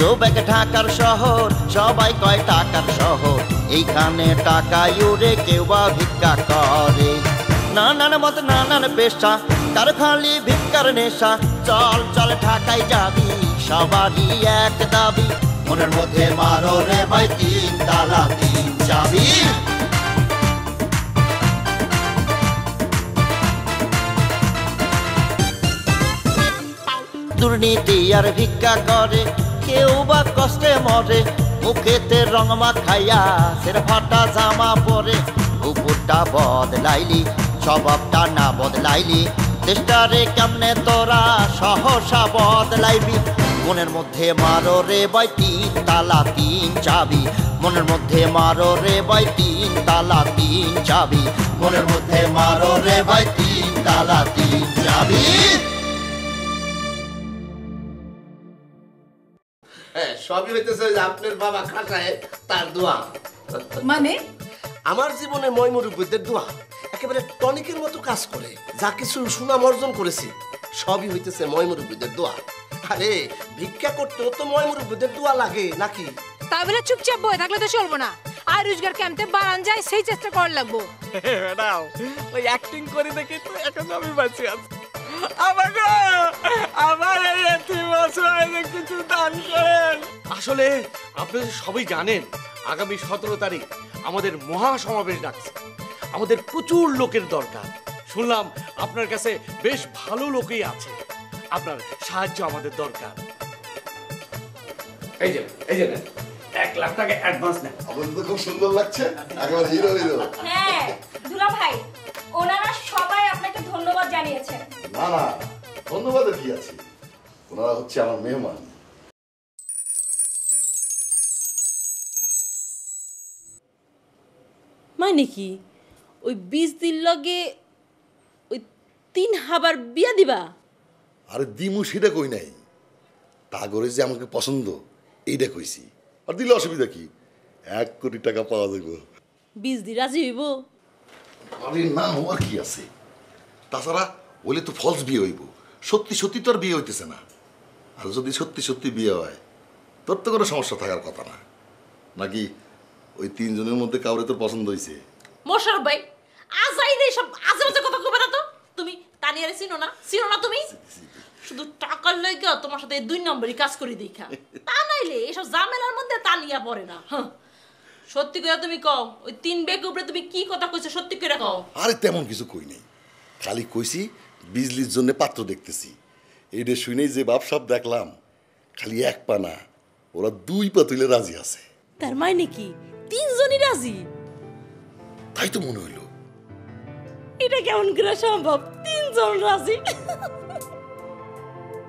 জোবেক ঢাকার শহর, সবাই কয় টাকার শহর, এইখানে টাকা উড়ে কেউ বা ভিক্ষা করে। নানান মত নানান পেশা, কার খালি ভিক্ষার নেশা। চল চল ঢাকায় যাবি, সবারই এক দাবি, মনের মধ্যে মারো রে ভাই তিন তালা তিন চাবি। দুর্নীতি আর ভিক্ষা করে, কেউ বা কষ্টে মরে, মুখেতে রং মাখাইয়া সের ফাটা জামা পরে। উপরটা বদলাইলি, স্বভাবটা না বদলাইলি, দেশটারে কেমনে তোরা সহসা বদলাইবি। মনের মধ্যে মারো রে ভাই তিন তালা তিন চাবি, মনের মধ্যে মারো রে ভাই তিন তালা তিন চাবি, মনের মধ্যে মারো রে ভাই তিন তালা তিন চাবি। সবই হইতেছে আপনার বাবা খাটায় তার দোয়া। মানে আমার জীবনে ময়মুরব্বীদের দোয়া একেবারে টনিকের মতো কাজ করে। যা কিছু সুনাম অর্জন করেছি সবই হইতেছে ময়মুরব্বীদের দোয়া। আরে ভিক্ষা করতেও তো ময়মুরব্বীদের দোয়া লাগে নাকি? তাই বলে চুপচাপ বয়ে থাকলে তো চলবো না, আর রোজগার কেমতে বাড়ান যায় সেই চেষ্টা করার লাগবো। ম্যাডাম ওই অ্যাক্টিং করে দেখে তো এখন আমি বাঁচি আছি। আমার এই কিছু দান করেন। আসলে আপনারা সবাই জানেন আগামী 17 তারিখ আমাদের মহা সমাবেশ ডাকছে। আমাদের প্রচুর লোকের দরকার। শুনলাম আপনার কাছে বেশ ভালো লোকই আছে, আপনার সাহায্য আমাদের দরকার। এই যে 1 লাখ টাকা অ্যাডভান্স নেন। আমাদের তো খুব সুন্দর লাগছে, একেবারে হিরো হিরো। হ্যাঁ দুলা ভাই, ওনারা সবাই আপনাকে ধন্যবাদ জানিয়েছেন। না না, ধন্যবাদের কি আছে, ওনারা হচ্ছে আমার মেহমান। মানে কি ওই 20 দিন লগে ওই 3 হাবার বিয়া দিবা? আরে দিমু সেটা কই নাই, তা করে যে আমাকে পছন্দ এইটা কইছি। আর দিলে অসুবিধা কি, 1 কোটি টাকা পাওয়া যাবে। 20 দিন রাজি হইব? আরে না, হওয়ার কি আছে, তাছাড়া বলে তো ফলস বিয়ে হইব, সত্যি সত্যি তো আর বিয়ে হইতেছে না। আর যদি সত্যি সত্যি বিয়ে হয় তোর তো কোনো সমস্যা থাকার কথা না, নাকি? ওই 3 জনের মধ্যে কাউরে তোর পছন্দ হয়েছে? মোশারফ ভাই আজাই রে, সব আজে বাজে কথা কইবা না তো। তুমি তানিয়ারে চিনো না? চিনো না তুমি? শুধু টাকার লাগা তোমার সাথে 2 নম্বরই কাজ করি দেখা, তা নাইলে এসব ঝামেলার মধ্যে তানিয়া পড়ে না। সত্যি করে তুমি কও, ওই 3 বেগ উপরে তুমি কি কথা কইছো সত্যি করে কও। আরে তেমন কিছু কই নাই, খালি কইছি বিজলির জন্য পাত্র দেখতেছি। এইটা শুনেই যে বাপসাপ দেখলাম, খালি 1 পা না, ওরা 2 পা তুলে রাজি আছে। তার মানে কি 3 জনই রাজি? তাই তো মনে হইলো। এটা কেমন করে সম্ভব 3 জন রাজি?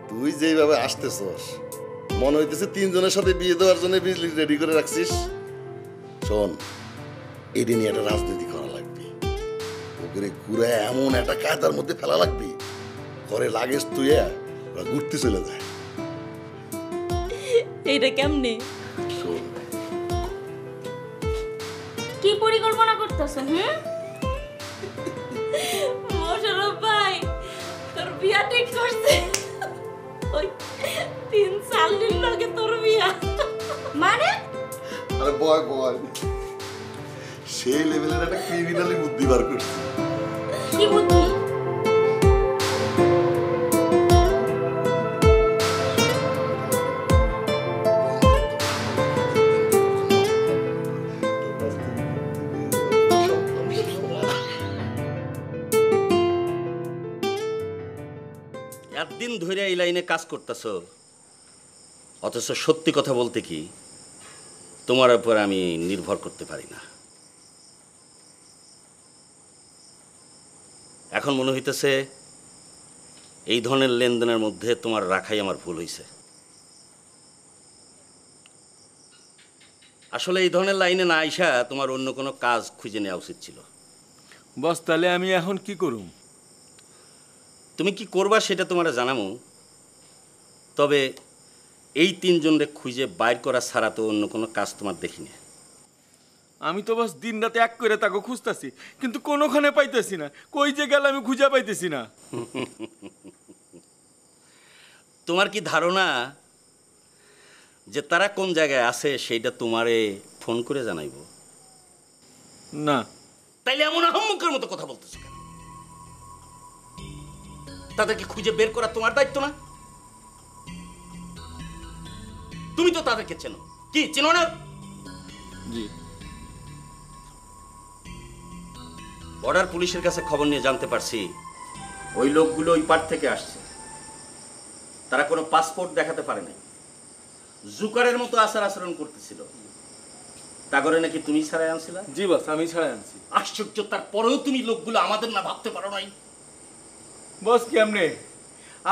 তুই যেভাবে আসতেছস মনে হইতেছে 3 জনের সাথে বিয়ে দেওয়ার জন্য বিজলি রেডি করে রাখছিস। শোন, এটা নিয়ে একটা রাজনীতি করা লাগবে, ওকে ঘুরে এমন একটা কায়দার মধ্যে ফেলা লাগবে, ঘরে লাগেজ তুই ওরা ঘুরতে চলে যায়। এইটা কেমনে? শোন, কি পরিকল্পনা করতেছো? মোশারফ ভাই তোর বিয়া ঠিক করছে, ওই 3-4 দিন লগে তোর বিয়া। মানে আরে বয় বয়, সেই লেভেলের একটা ক্রিমিনালি বুদ্ধি বার করছি। কি বুদ্ধি? একদিন ধরে এই লাইনে কাজ করতেছ, অথচ সত্যি কথা বলতে কি তোমার উপর আমি নির্ভর করতে পারি না। এখন মনে হইতেছে এই ধরনের লেনদেনের মধ্যে তোমার রাখাই আমার ভুল হয়েছে। আসলে এই ধরনের লাইনে না আইসা তোমার অন্য কোনো কাজ খুঁজে নেওয়া উচিত ছিল। বস তাহলে আমি এখন কি করুম? তুমি কি করবা সেটা তোমার জানামো, তবে এই 3 জনরে খুঁজে বাইর করা ছাড়া তো অন্য কোনো কাজ তোমার দেখিনি। আমি তো বস দিন রাতে এক করে তাকে খুঁজতেছি, কিন্তু কোনোখানে পাইতেছি না। কই যে গেল আমি খুঁজে পাইতেছি না। তোমার কি ধারণা যে তারা কোন জায়গায় আছে সেইটা তোমারে ফোন করে জানাইব? না। তাইলে এমন আহম্মকের মতো কথা বলতেছো কেন? তাদেরকে খুঁজে বের করা তোমার দায়িত্ব না? তুমি তো তাদেরকে চেনো, কি চেনো না? জি। বর্ডার পুলিশের কাছে খবর নিয়ে জানতে পারছি ওই লোকগুলো ওই পার থেকে আসছে। তারা কোনো পাসপোর্ট দেখাতে পারে নাই, জুকারের মতো আচার আচরণ করতেছিল। তা করে নাকি তুমি ছাড়াই আনছিলা? জি বস, আমি ছাড়াই আনছি। আশ্চর্য, তারপরেও তুমি লোকগুলো আমাদের না ভাবতে পারো নাই? বস কেমনে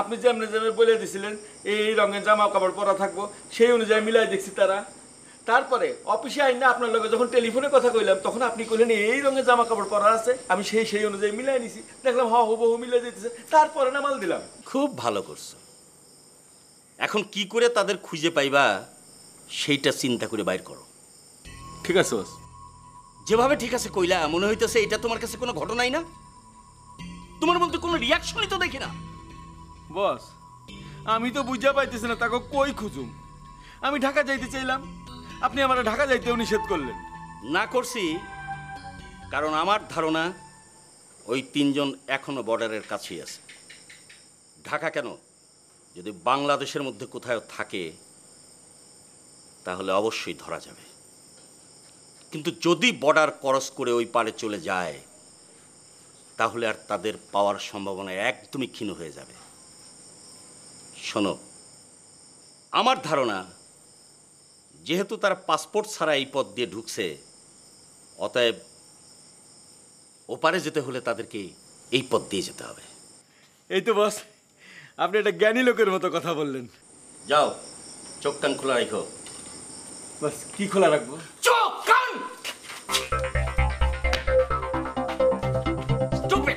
আপনি যেমনি যেমনি বলে দিছিলেন এই রঙের জামা কাপড় পরা থাকবো, সেই অনুযায়ী মিলাই দেখছি তারা। তারপরে অফিসে আইন না আপনার লগে যখন টেলিফোনে কথা কইলাম, তখন আপনি কইলেন এই রঙের জামা কাপড় পরা আছে, আমি সেই অনুযায়ী মিলাই নিছি। দেখলাম হুবহু মিলাই দিতেছে, তারপরে না মাল দিলাম। খুব ভালো করছো। এখন কি করে তাদের খুঁজে পাইবা সেইটা চিন্তা করে বাইর করো। ঠিক আছে বস। যেভাবে ঠিক আছে কইলা, মনে হইতেছে এটা তোমার কাছে কোনো ঘটনাই না। তোমার মধ্যে কোনো রিয়াকশনই তো দেখি না। বস আমি তো বুঝা পাইতেছি না তাকে কই খুঁজুম। আমি ঢাকা যাইতে চাইলাম, আপনি আমার ঢাকা যাইতেও নিষেধ করলেন। না করছি কারণ আমার ধারণা ওই তিনজন এখনো বর্ডারের কাছেই আছে। ঢাকা কেন, যদি বাংলাদেশের মধ্যে কোথাও থাকে তাহলে অবশ্যই ধরা যাবে। কিন্তু যদি বর্ডার ক্রস করে ওই পারে চলে যায় তাহলে আর তাদের পাওয়ার সম্ভাবনা একদমই ক্ষীণ হয়ে যাবে। শোনো, আমার ধারণা যেহেতু তারা পাসপোর্ট ছাড়া এই পথ দিয়ে ঢুকছে, অতএব ওপারে যেতে হলে তাদেরকে এই পথ দিয়ে যেতে হবে। এই তো বস, আপনি একটা জ্ঞানী লোকের মতো কথা বললেন। যাও, চোখ কান খোলা রাখো। বাস কি খোলা রাখবো? চোখ কান চুপে।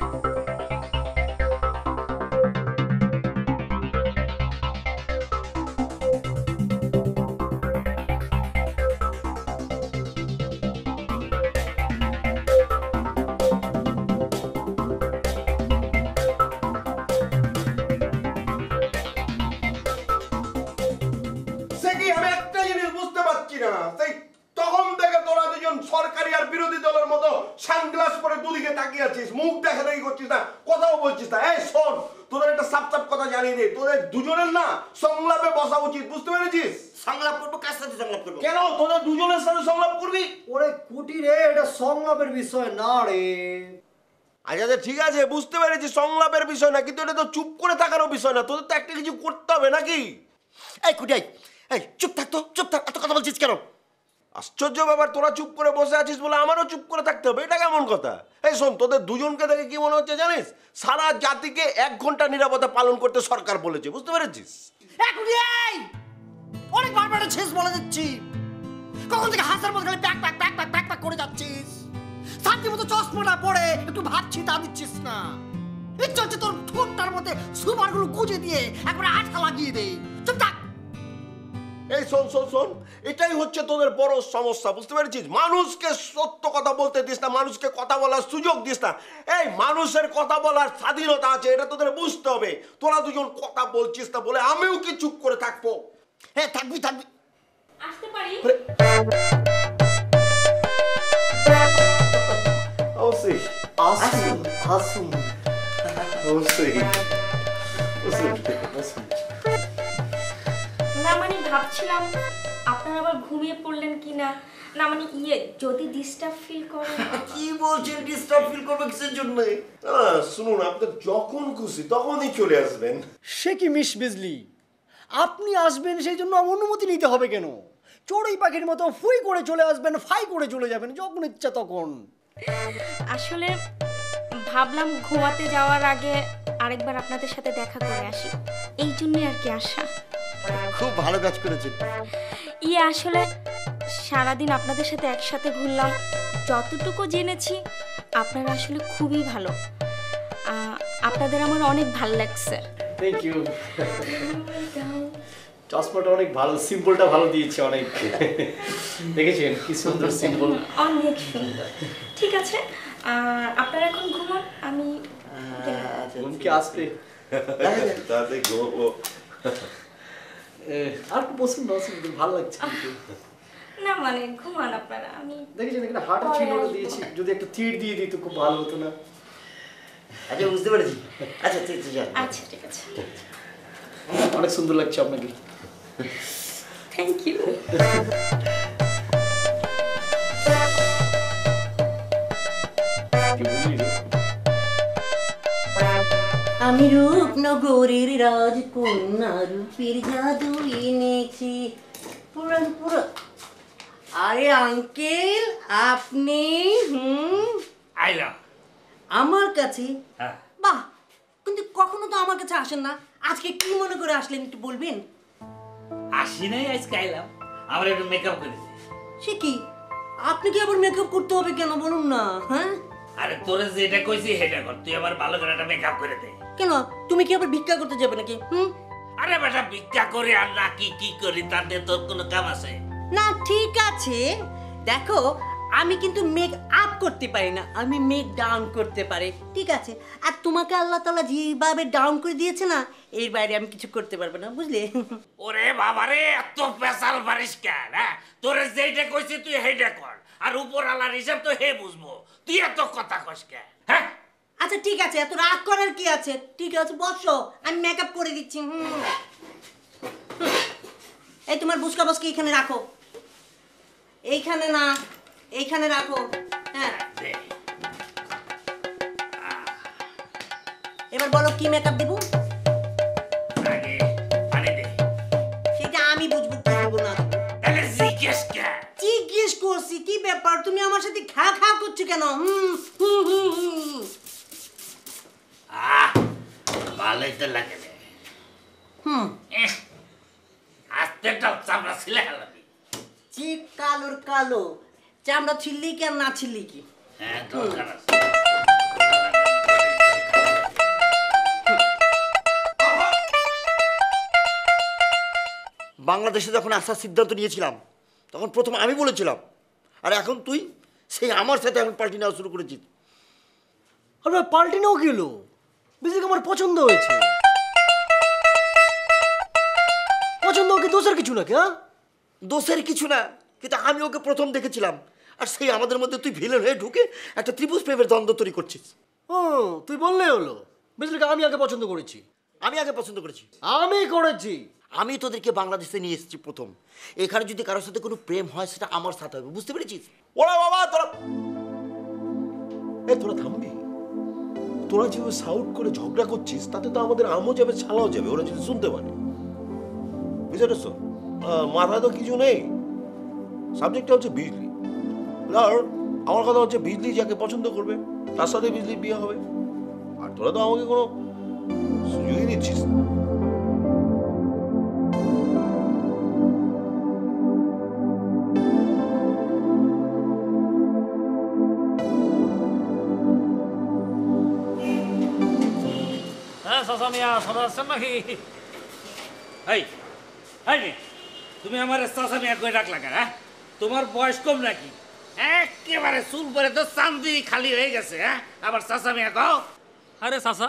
আমি একটা জিনিস বুঝতে পারছি না, সেই তখন থেকে তোরা দুজন সরকারি আর বিরোধী দলের মতো সানগ্লাস পরে দুদিকে তাকিয়ে আছিস, মুখ দেখা দেখি করছিস না, কথাও বলছিস না। এই শোন, তোদের একটা সাপ সাপ কথা জানিয়ে দে, তোদের দুজনের না সংলাপে বসা উচিত, বুঝতে পেরেছিস? সংলাপ করবো, কার সাথে সংলাপ করবো? কেন তোদের দুজনের সাথে সংলাপ করবি? ওরে কুটি রে, এটা সংলাপের বিষয় না রে। আচ্ছা ঠিক আছে, বুঝতে পেরেছি সংলাপের বিষয় না, কিন্তু এটা তো চুপ করে থাকারও বিষয় না, তোদের তো একটা কিছু করতে হবে নাকি? এই কুটিয়াই, এই চুপ থাক তো, চুপ থাক। এত কথা বলছিস কেন? আশ্চর্য ব্যাপার, তোরা চুপ করে বসে আছিস বলে আমারও চুপ করে থাকতে হবে, এটা কেমন কথা? এই শোন, তোদের দুজনকে দেখে কি মনে হচ্ছে জানিস? সারা জাতিকে 1 ঘন্টা নিরাপত্তা পালন করতে সরকার বলেছে, বুঝতে পেরেছিস? অনেক বারবার শেষ বলে দিচ্ছি, কখন থেকে হাসার মতো খালি pack pack pack pack pack pack করে যাচ্ছিস। শান্তি মতো চশমাটা পরে একটু ভাবছি তা দিচ্ছিস না। ইচ্ছা হচ্ছে তোর ঠোঁটটার মধ্যে সুপারগুলো গুজে দিয়ে একবারে আঠা লাগিয়ে দে। চুপ থাক। এই শোন শোন শোন, এটাই হচ্ছে তোদের বড় সমস্যা, বুঝতে পেরেছিস? মানুষকে সত্য কথা বলতে দিস না, মানুষকে কথা বলার সুযোগ দিস না। এই মানুষের কথা বলার স্বাধীনতা আছে, এটা তোদের বুঝতে হবে। তোরা দুজন কথা বলছিস না বলে আমিও কি চুপ করে থাকবো? হ্যাঁ থাকবি থাকবি। আসতে পারি? অবশ্যই আসুন আসুন। অবশ্যই না মানে ভাবছিলাম আপনারা আবার ঘুমিয়ে পড়লেন কিনা। না মানে যদি ডিস্টার্ব ফিল করেন। কি বলছেন ডিস্টার্ব ফিল করবে কিসের জন্য? শুনুন, আপনি যখন খুশি তখনই চলে আসবেন। সে কি মিস বিজলি, আপনি আসবেন সেই জন্য অনুমতি নিতে হবে কেন? চড়ুই পাখির মতো ফুই করে চলে আসবেন, ফাই করে চলে যাবেন যখন ইচ্ছা তখন। আসলে ভাবলাম ঘুমাতে যাওয়ার আগে আরেকবার আপনাদের সাথে দেখা করে আসি, এই জন্যই আর কি আসা। খুব ভালো কাজ করেছেন। আসলে সারাদিন আপনাদের সাথে একসাথে ঘুরলাম, যতটুকু জেনেছি আপনারা আসলে খুবই ভালো। আপনাদের আমার অনেক ভালো লাগছে। Thank you. চশমাটা অনেক ভালো, সিম্বলটা ভালো দিয়েছে অনেক। দেখেছেন কি সুন্দর সিম্বল? অনেক সুন্দর। ঠিক আছে, আপনারা এখন ঘুমান, আমি ঘুম কি আসবে? তাতে ঘুমো। আর একটু বসুন বসুন, ভালো লাগছে। না মানে ঘুমান আপনারা, আমি দেখেছেন এখানে হার্টের চিহ্নটা দিয়েছি, যদি একটা তীর দিয়ে দিত খুব ভালো হতো না? আচ্ছা বুঝতে পেরেছি। আচ্ছা ঠিক আছে, আচ্ছা ঠিক আছে, অনেক সুন্দর লাগছে আপনাকে। Thank you. আমি রূপনগরের রাজকন্যা, রূপের জাদু এনেছি পুরান পুরো। আরে আঙ্কেল আপনি আইলাম আমার কাছে? হ্যাঁ। বাহ, কিন্তু কখনো তো আমার কাছে আসেন না, আজকে কি মনে করে আসলেন একটু বলবেন? আসি নাই, আজকে আইলাম। আমার একটু মেকআপ করেছি। সে কি, আপনি কি আবার মেকআপ করতে হবে কেন বলুন না? হ্যাঁ, আরে তোরে যেটা কইছি সেটা কর, তুই আবার ভালো করে একটা মেকআপ করে দে। কেন তুমি কি আবার ভিক্ষা করতে যাবে নাকি? আরে বেটা, ভিক্ষা করে আর না কি করি তাতে তোর কোনো কাম আছে? না ঠিক আছে, দেখো আমি কিন্তু মেক আপ করতে পারি না, আমি মেক ডাউন করতে পারি, ঠিক আছে? আর তোমাকে আল্লাহ তাআলা যেভাবে ডাউন করে দিয়েছে না, এর বাইরে আমি কিছু করতে পারবো না, বুঝলে? ওরে বাবারে, এত পেশাল পারিস কেন? হ্যাঁ, তোরে যেটা কইছি তুই সেইটা কর, আর উপর আল্লাহর হিসাব তো হে বুঝবো, তুই এত কথা কস কেন? হ্যাঁ আচ্ছা ঠিক আছে, এত রাগ করার কি আছে? ঠিক আছে বসো, আমি মেকআপ করে দিচ্ছি। এই তোমার বুসকা বসকে এখানে রাখো, এইখানে না, এইখানে রাখো। হ্যাঁ, এবার বলো কি মেকআপ দেবো? আগে পানি দে। সেটা আমি বুঝবো কি দেবো না দেবো। তাহলে জিজ্ঞেস কেন? জিজ্ঞেস করছি, কি ব্যাপার তুমি আমার সাথে খা খা করছো কেন? ভালোই তো লাগে রে। আস্তে একটা চামড়া ছিলে হেলাবি। চিপ কালোর কালো, চামড়া ছিললি কি আর না ছিললি কি? হ্যাঁ দরকার আছে। বাংলাদেশে যখন আসার সিদ্ধান্ত নিয়েছিলাম তখন প্রথম আমি বলেছিলাম, আর এখন তুই সেই আমার সাথে এখন পাল্টি নেওয়া শুরু করেছিস। আরে পাল্টি নাও গেলো, বিজলিকে আমার পছন্দ হয়েছে। পছন্দ ওকে দোষের কিছু নাকি? হ্যাঁ, দোষের কিছু না, কিন্তু আমি ওকে প্রথম দেখেছিলাম, আর সেই আমাদের মধ্যে তুই ভিলেন হয়ে ঢুকে একটা ত্রিভুজ প্রেমের দ্বন্দ্ব তৈরি করছিস। ও তুই বললে হলো, বিজলিকে আমি আগে পছন্দ করেছি। আমি আগে পছন্দ করেছি। আমি করেছি। আমি তোদেরকে বাংলাদেশে নিয়ে এসেছি প্রথম, এখানে যদি কারোর সাথে কোনো প্রেম হয় সেটা আমার সাথে হবে, বুঝতে পেরেছিস? ওরা বাবা তোরা থামবি? তোরা যেভাবে সাউট করে ঝগড়া করছিস তাতে তো আমাদের আমও যাবে, ছালাও যাবে, ওরা যদি শুনতে পারে। বুঝতে পারছো? মাথায় তো কিছু নেই, সাবজেক্টটা হচ্ছে বিজলি। আর আমার কথা হচ্ছে বিজলি যাকে পছন্দ করবে তার সাথে বিজলির বিয়ে হবে, আর তোরা তো আমাকে কোনো সুযোগই দিচ্ছিস না। তুমি আমার চাচা মিয়া কই ডাকলা কেন? হ্যাঁ, তোমার বয়স কম নাকি? একেবারে চুল পরে তো চান্দি খালি হয়ে গেছে। হ্যাঁ, আবার চাচা মিয়া কও? আরে চাচা,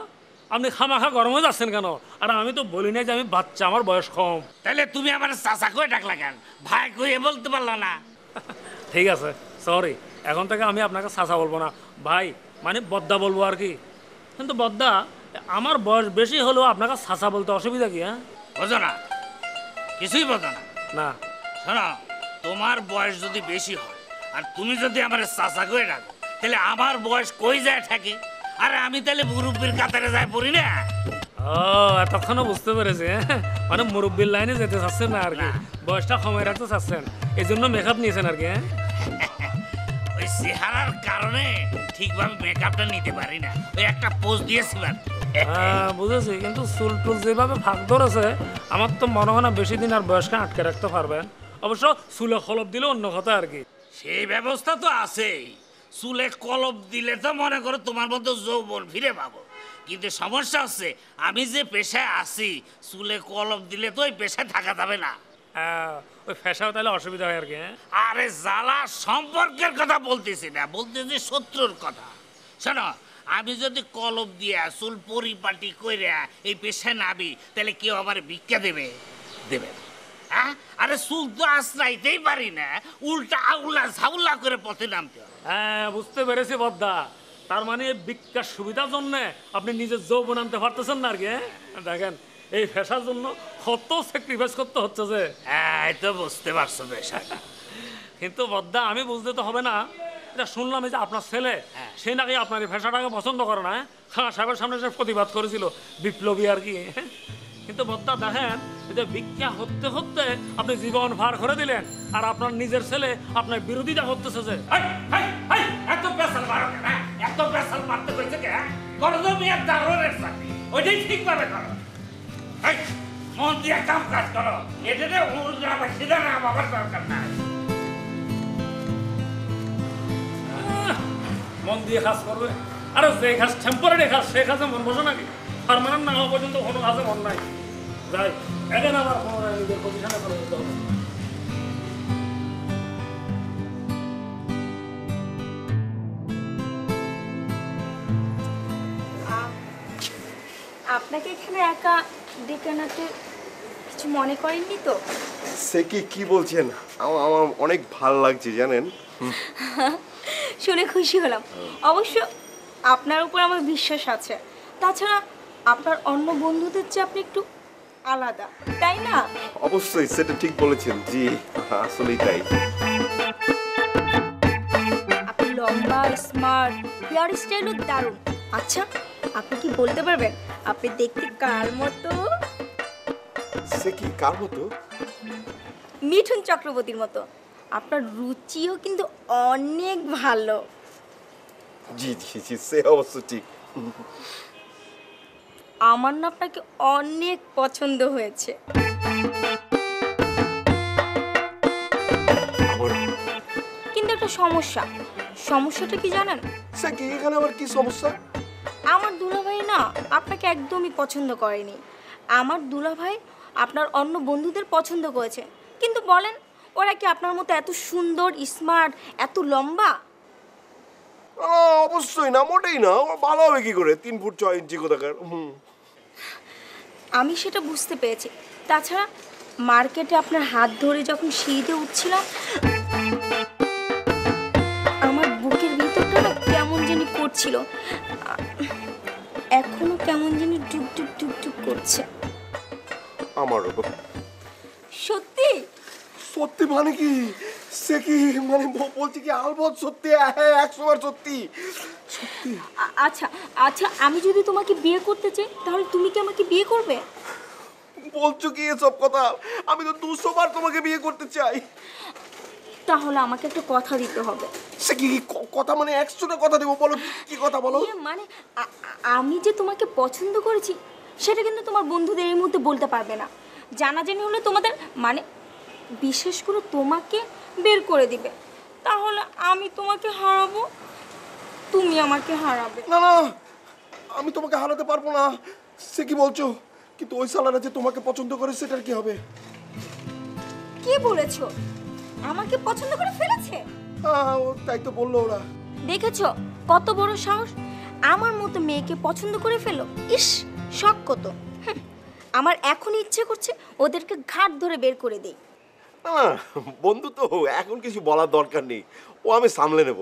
আপনি খামাখা গরম হয়ে যাচ্ছেন কেন? আর আমি তো বলি না যে আমি বাচ্চা, আমার বয়স কম। তাহলে তুমি আমার চাচা কই ডাকলা কেন? ভাই কইয়ে বলতে পারলো না? ঠিক আছে, সরি, এখন থেকে আমি আপনাকে চাচা বলবো না, ভাই মানে বদ্দা বলবো আর কি। কিন্তু বদ্দা, আমার বয়স বেশি হলেও আপনাকে চাচা বলতে অসুবিধা কি? হ্যাঁ, বোঝো না? কিছুই বোঝো না? না শোনো, তোমার বয়স যদি বেশি হয় আর তুমি যদি আমার চাচা কই ডাকো, তাহলে আমার বয়স কই যায় থাকে? আরে আমি তাহলে মুরব্বীর কাতারে যাই পড়ি না? ও, এতক্ষণও বুঝতে পেরেছি। মানে মুরব্বীর লাইনে যেতে চাচ্ছেন না আর কি, বয়সটা কমায় রাখতে চাচ্ছেন, এই জন্য মেকআপ নিয়েছেন আর কি। ওই চেহারার কারণে ঠিকভাবে মেকআপটা নিতে পারি না, ওই একটা পোজ দিয়েছিলাম। হ্যাঁ বুঝেছি, কিন্তু চুল টুল যেভাবে ফাঁক ধরেছে আমার তো মনে হয় না বেশি দিন আর বয়সকে আটকে রাখতে পারবেন। অবশ্য চুলে কলপ দিলে অন্য কথা আর কি। সেই ব্যবস্থা তো আছেই, চুলে কলপ দিলে তো মনে করো তোমার মতো যৌবন ফিরে পাবো, কিন্তু সমস্যা হচ্ছে আমি যে পেশায় আছি, চুলে কলপ দিলে তো ওই পেশায় থাকা যাবে না। ওই ফ্যাশাও তাহলে অসুবিধা হয় আর কি। আরে জ্বালা সম্পর্কের কথা বলতেছি না, বলতেছি শত্রুর কথা। শোনো, আমি যদি কলপ দিয়া চুল পরিপাটি কইরা এই পেশায় নাবি, তাহলে কেউ আমার ভিক্ষা দেবে? দেবে না। হ্যাঁ? আরে চুল তো আশ্রাইতেই পারি না, উল্টা আউলা ঝাউলা করে পথে নামতে হয়। হ্যাঁ, বুঝতে পেরেছি বদ্দা। তার মানে ভিক্ষার সুবিধার জন্য আপনি নিজের যৌবন আনতে পারতেছেন না আর কি। দেখেন, এই পেশার জন্য কত স্যাক্রিফাইস করতে হচ্ছে যে। হ্যাঁ, এই তো বুঝতে পারছো বিষয়টা। কিন্তু বদ্দা, আমি বুঝতে তো হবে না। এটা শুনলাম যে আপনার ছেলে সে নাকি আপনার এই পেশাটাকে পছন্দ করে না। খান সাহেবের সামনে সে প্রতিবাদ করেছিল, বিপ্লবী আর কি। কিন্তু বদ্দা দেখেন, এই যে ভিক্ষা হতে হতে আপনি জীবন ভার করে দিলেন, আর আপনার নিজের ছেলে আপনার বিরোধিতা করতেছে যে। এত পেশাল মারো কেন? এত পেশাল মারতে পেরেছে কে? করো তো মেয়ের দারোয়ানের চাকরি, ওইটাই ঠিকভাবে করো। মন দিয়ে কাম কাজ করো, এটাতে উল্টা বা সিধা না বাবার দরকার নাই। মন দিয়ে কাজ করবে। আরে যে কাজ টেম্পোরারি কাজ, সে কাজে মন বসে নাকি? পার্মানেন্ট না হওয়া পর্যন্ত কোনো কাজে মন নাই। যাই, এখন আমার কোনো নিজের পজিশনে করে দিতে হবে। আপনাকে এখানে একা ডেকে আনাতে কিছু মনে করেননি তো? সে কি বলছেন? আমার অনেক ভালো লাগছে জানেন। শুনে খুশি হলাম। অবশ্য আপনার উপর আমার বিশ্বাস আছে। তাছাড়া আপনার অন্য বন্ধুদের চেয়ে আপনি একটু আলাদা, তাই না? অবশ্যই, সেটা ঠিক বলেছেন। জি, আসলেই তাই। আপনি লম্বা, স্মার্ট, হেয়ার স্টাইলও দারুণ। আচ্ছা, আপনি কি বলতে পারবেন আপনি দেখতে কার মতো? সে কি, কার মতো? মিঠুন চক্রবর্তীর মতো। আপনার রুচিও কিন্তু অনেক ভালো। জি, সে অবশ্য ঠিক। আমার না আপনাকে অনেক পছন্দ হয়েছে। কিন্তু একটা সমস্যাটা কি জানেন? সে কি, এখানে আবার কি সমস্যা? আমার দুলাভাই না আপনাকে একদমই পছন্দ করেনি। আমার দুলাভাই আপনার অন্য বন্ধুদের পছন্দ করেছে। কিন্তু বলেন, ওরা কি আপনার মতো এত সুন্দর, স্মার্ট, এত লম্বা? অবশ্যই না, মোটেই না। ভালো হবে কি করে? 3 ফুট 6 ইঞ্চি কোথাকার। আমি সেটা বুঝতে পেরেছি। তাছাড়া মার্কেটে আপনার হাত ধরে যখন সিঁড়িতে উঠছিলাম, আমার বুকের ভিতরটা না কেমন জানি করছিল। এখনো কেমন জানি ডুব ডুব ডুব ডুব করছে। আমারও। সত্যি? সত্যি মানে কি? সে কি মানে বলছি কি আলবৎ সত্যি, 100বার সত্যি। সত্যি। আচ্ছা, আমি যদি তোমাকে বিয়ে করতে চাই, তাহলে তুমি কি আমাকে বিয়ে করবে? বলছো কি এসব কথা? আমি তো 200 বার তোমাকে বিয়ে করতে চাই। তাহলে আমাকে একটা কথা দিতে হবে। সে কি কথা? মানে 100টা কথা দেবো। বলো কি কথা বলো। মানে আমি যে তোমাকে পছন্দ করেছি সেটা কিন্তু তোমার বন্ধুদের এই মুহূর্তে বলতে পারবে না। জানাজানি হলে তোমাদের মানে বিশেষ করে তোমাকে বের করে দিবে। তাহলে আমি তোমাকে হারাবো, তুমি আমাকে হারাবে। না, আমি তোমাকে হারাতে পারবো না। সে কি বলছো? কিন্তু ওই শালারা যে তোমাকে পছন্দ করে, সেটার কি হবে? কি বলেছো? আমাকে পছন্দ করে ফেলেছে? তাই তো বললো ওরা। দেখেছো কত বড় সাহস? আমার মতো মেয়েকে পছন্দ করে ফেলো। ইস, শখ কত। আমার এখন ইচ্ছে করছে ওদেরকে ঘাট ধরে বের করে দেই। না, বন্ধু তো, এখন কিছু বলার দরকার নেই। ও আমি সামলে নেব।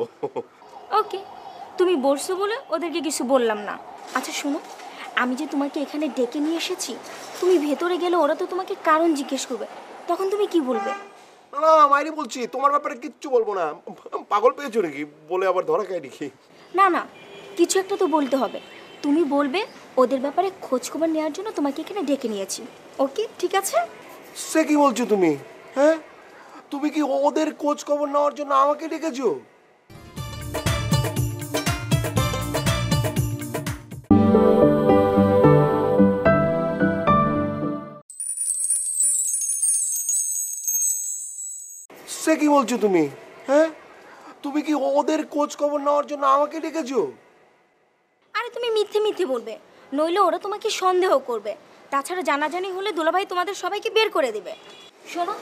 ওকে, তুমি বলছো বলে ওদেরকে কিছু বললাম না। আচ্ছা শোনো, আমি যে তোমাকে এখানে ডেকে নিয়ে এসেছি, তুমি ভেতরে গেলে ওরা তো তোমাকে কারণ জিজ্ঞেস করবে, তখন তুমি কি বলবে? না, মাইরি বলছি, তোমার ব্যাপারে কিচ্ছু বলবো না। পাগল পেয়েছো নাকি? বলে আবার ধরা খায় নাকি? না, কিছু একটা তো বলতে হবে। তুমি বলবে ওদের ব্যাপারে খোঁজ খবর নেওয়ার জন্য তোমাকে এখানে ডেকে নিয়েছি। ওকে, ঠিক আছে? সে কি বলছো তুমি? হ্যাঁ, তুমি কি ওদের খোঁজ খবর নেওয়ার জন্য আমাকে ডেকেছো? সে কি বলছো তুমি? হ্যাঁ, তুমি কি ওদের খোঁজ খবর নেওয়ার জন্য আমাকে ডেকেছো? আরে তুমি মিথ্যে বলবে, নইলে ওরা তোমাকে সন্দেহ করবে। তাছাড়া জানাজানি হলে দুলাভাই তোমাদের সবাইকে বের করে দেবে। শোনো,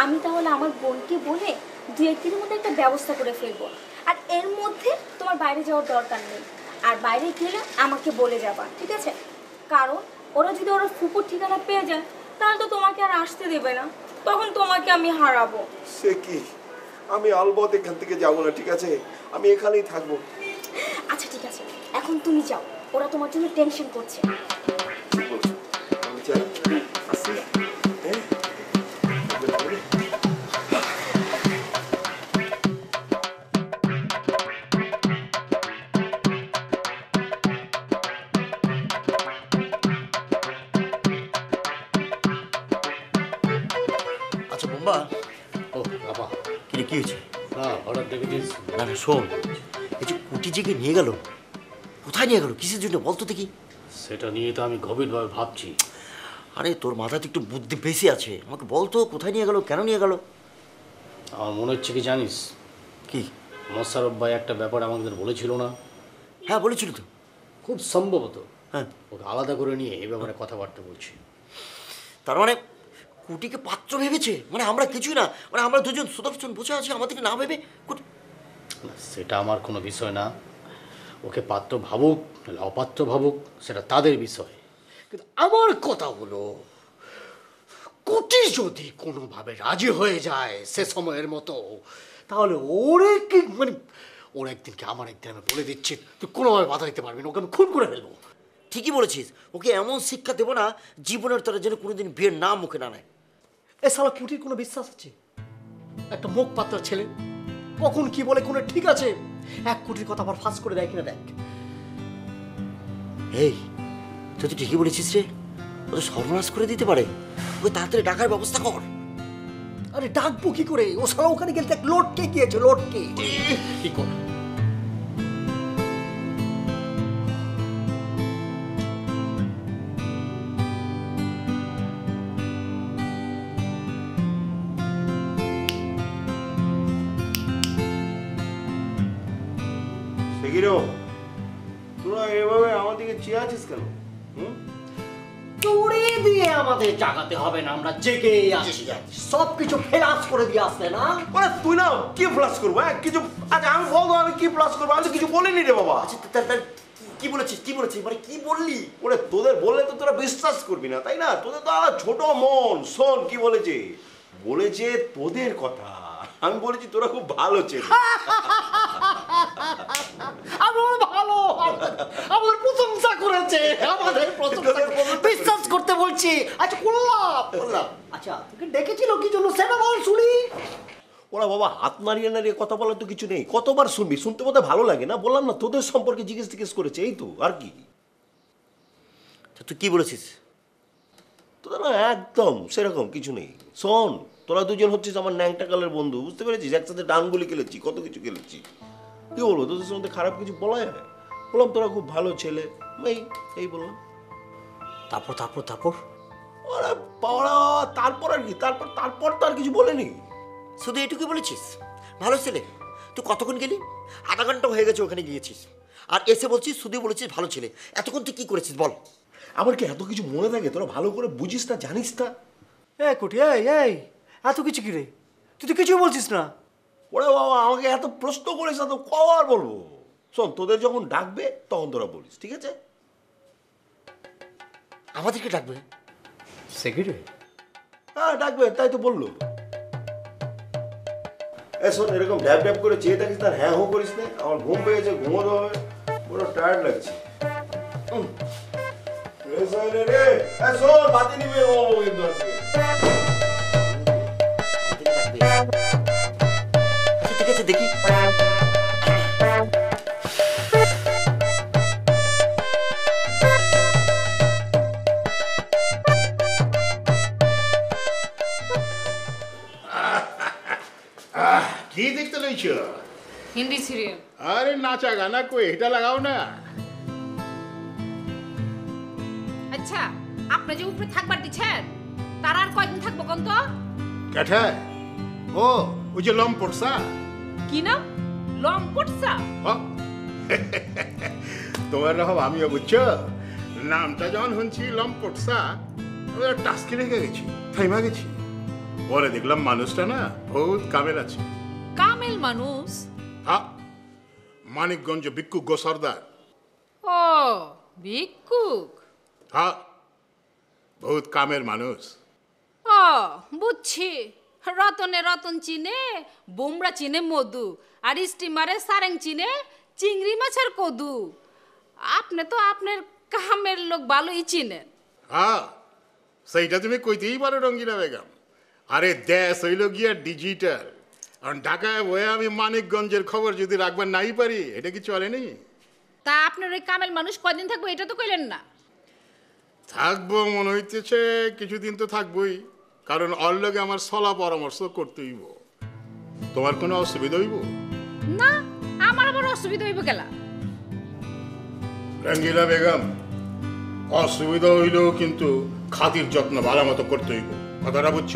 আমি তাহলে আমার বোনকে বলে 2-1 দিনের মধ্যে একটা ব্যবস্থা করে ফেলবো। আর এর মধ্যে তোমার বাইরে যাওয়ার দরকার নেই। আর বাইরে গেলে আমাকে বলে যাবা, ঠিক আছে? কারণ ওরা যদি ওরা ফুপুর ঠিকানা পেয়ে যায়, তাহলে তো তোমাকে আর আসতে দেবে না। তখন তোমাকে আমি হারাবো। সে কি, আমি আলবত এখান থেকে যাবো না, ঠিক আছে? আমি এখানেই থাকবো। আচ্ছা ঠিক আছে, এখন তুমি যাও, ওরা তোমার জন্য টেনশন করছে। আমি যাই, আসি। হ্যাঁ আচ্ছা বোম্বা, ও বাবা, কি কি হয়েছে? না হঠাৎ দেখেছিস? না না শোন, এই যে কুটি জেগে নিয়ে গেল, কোথায় নিয়ে গেল, কিসের জন্য বলতো দেখি? সেটা নিয়ে তো আমি গভীরভাবে ভাবছি। আরে তোর মাথায় তো একটু বুদ্ধি বেশি আছে, আমাকে বলতো কোথায় নিয়ে গেল, কেন নিয়ে গেল? আমার মনে হচ্ছে কি জানিস, কি? মোশাররফ ভাই একটা ব্যাপার আমাদের বলেছিল না? হ্যাঁ বলেছিল তো। খুব সম্ভবত হ্যাঁ, ওকে আলাদা করে নিয়ে এই ব্যাপারে কথাবার্তা বলছি। তার মানে কুটিকে পাত্র ভেবেছে? মানে আমরা কিছুই না, মানে আমরা দুজন সুদর্শন বসে আছি, আমাদেরকে না ভেবে না, সেটা আমার কোনো বিষয় না। ওকে পাত্র ভাবুক নাহলে অপাত্র ভাবুক, সেটা তাদের বিষয়। কিন্তু আমার কথা হলো, কুটি যদি কোনোভাবে রাজি হয়ে যায় সে সময়ের মতো, তাহলে ওরে কি মানে ওর একদিনকে আমার একদিন, আমি বলে দিচ্ছি, তুই কোনোভাবে বাধা দিতে পারবি না, ওকে আমি খুন করে ফেলবো। ঠিকই বলেছিস, ওকে এমন শিক্ষা দেবো না জীবনের তারা যেন কোনোদিন বিয়ের নাম মুখে না নেয়। এ শালা কুটির কোনো বিশ্বাস আছে? একটা মুখ পাত্র ছেলে, কখন কি বলে কোনো ঠিক আছে? এক কোটির কথা আবার ফাঁস করে দেয় কিনা দেখ। এই তুই তো ঠিকই বলেছিস রে, ও তো সর্বনাশ করে দিতে পারে, ওকে তাড়াতাড়ি ডাকার ব্যবস্থা কর। আরে ডাকবো কি করে? ও শালা ওখানে গেলে দেখ লোটকে গিয়েছে, লোটকে। কি কর? তোরা এভাবে আমার দিকে চেয়ে আছিস কেন? চুরি দিয়ে আমাদের জাগাতে হবে না, আমরা জেগে আছি, সবকিছু ফেলাস করে দিয়ে আসলে না। ওরে তুই না কি প্লাস করবো? কিছু আচ্ছা আমি বলবো, আমি কি প্লাস করবো? আমি তো কিছু বলিনি রে বাবা। আচ্ছা কি বলেছিস, কি বলেছিস, মানে কি বললি? ওরে তোদের বললে তো তোরা বিশ্বাস করবি না, তাই না? তোদের তো ছোট মন। শোন কি বলেছে, বলেছে তোদের কথা। আমি বলেছি তোরা খুব ভালো ছেলে। আমরা ভালো, আমাদের প্রশংসা করেছে, আমাদের প্রশংসা বিশ্বাস করতে বলছি। আচ্ছা করলাম। আচ্ছা তোকে ডেকেছিল কি জন্য সেটা বল শুনি। ওরা বাবা হাত নাড়িয়ে নাড়িয়ে কথা বলার তো কিছু নেই, কতবার শুনবি? শুনতে বোধ ভালো লাগে না? বললাম না তোদের সম্পর্কে জিজ্ঞেস করেছে, এই তো আর কি। তুই কি বলেছিস? তোদের না একদম সেরকম কিছু নেই। শোন, তোরা দুজন হচ্ছিস আমার ন্যাংটা কালের বন্ধু, বুঝতে পেরেছিস? একসাথে ডানগুলি খেলেছি, কত কিছু খেলেছি। কি বলবো, তোদের সঙ্গে খারাপ কিছু বলা যায়? বললাম তোরা খুব ভালো ছেলে, এই বললাম। তারপর ওরা পাওয়া, তারপর আর কি, তারপর তো আর কিছু বলেনি। শুধু এটুকুই বলেছিস ভালো ছেলে? তুই কতক্ষণ গেলি? আধা ঘন্টা হয়ে গেছে ওখানে গিয়েছিস, আর এসে বলছিস শুধু বলেছিস ভালো ছেলে। এতক্ষণ তুই কি করেছিস বল? আমার কি এত কিছু মনে থাকে? তোরা ভালো করে বুঝিস না, জানিস না। কুটি এই এত কিছু কি রে? তুই তো কিছু বলছিস না। ওরে বাবা আমাকে এত প্রশ্ন করিস না তো, কবার বলবো? শোন, তোদের যখন ডাকবে তখন তোরা বলিস, ঠিক আছে? আমাদেরকে ডাকবে? সেক্রেটারি? হ্যাঁ ডাকবে, তাই তো বললো। শোন, এরকম ড্যাব ড্যাব করে চেয়ে থাকিস না, হ্যাঁ হো করিস না। আমার ঘুম পেয়েছে, ঘুমোতে হবে, পুরো টায়ার্ড লাগছে। শোন, বাতি নিবে কিন্তু আজকে। ঠিক আছে দেখি। কি দেখতে লইছো? হিন্দি সিরিয়াল। আরে নাচা গানা কই, এটা লাগাও না। আচ্ছা আপনি যে উপরে থাকবার দিচ্ছেন, তার আর কয়দিন থাকবো কোন তো? কেঠা? ও ওই যে লম্পটসা। কি নাম? লম্পটসা? তোমার রহব আমিও, বুঝছো? নামটা যখন শুনছি লম্পটসা, টাস্কি রেখে গেছি, থাইমা গেছি। পরে দেখলাম মানুষটা না বহুত কামেল আছে। কামেল মানুষ? হ্যাঁ, মানিকগঞ্জ ভিক্ষুক গো সর্দার। ও ভিক্ষুক? হ্যাঁ, বহুত কামের মানুষ। ও বুঝছি, রতনে রতন চিনে, বোমরা চিনে মধু, আর স্টিমারে সারেং চিনে চিংড়ি মাছের কদু। আপনি তো আপনার কামের লোক ভালোই চিনেন। হ্যাঁ, সেইটা তুমি কইতেই পারো রঙ্গিলা বেগম। আরে দেশ হইল গিয়া ডিজিটাল, আর ঢাকায় বয়ে আমি মানিকগঞ্জের খবর যদি রাখবার নাই পারি, এটা কি চলেনি? তা আপনার ওই কামেল মানুষ কয়দিন থাকবো এটা তো কইলেন না। থাকবো মনে হইতেছে, কিছুদিন তো থাকবোই, কারণ ওর লগে আমার সলা পরামর্শ করতে হইব। তোমার কোনো অসুবিধা হইব না? আমার আবার অসুবিধা হইব গেলা? রঙ্গিলা বেগম, অসুবিধা হইলেও কিন্তু খাতির যত্ন ভালো মতো করতে হইব, কথাটা বুঝছ?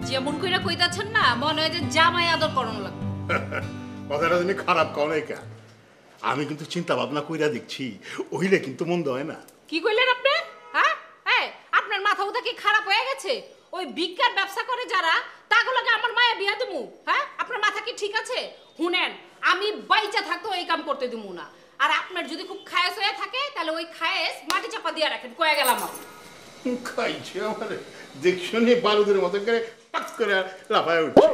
যেমন কইরা কইতাছেন না, মনে হয় যে জামাই আদর করণ লাগবে। কথাটা তুমি খারাপ কও নাই কেন? আমি কিন্তু চিন্তা ভাবনা কইরা দেখছি, ওইলে কিন্তু মন্দ হয় না। কি কইলেন আপনি? হ্যাঁ, এই আপনার মাথা উঠা কি খারাপ হয়ে গেছে? ওই ভিক্ষার ব্যবসা করে যারা, তাগুলোকে আমার মায়া বিয়া দিমু? হ্যাঁ, আপনার মাথা কি ঠিক আছে? শুনেন, আমি বাইচা থাকতো এই কাম করতে দিমু না। আর আপনার যদি খুব খায়েস হয়ে থাকে, তাহলে ওই খায়েস মাটি চাপা দিয়ে রাখেন। কয়ে গেলাম খাইছে আমার, দেখছো নি বারুদের মতো করে পাক করে লাফায় উঠছে।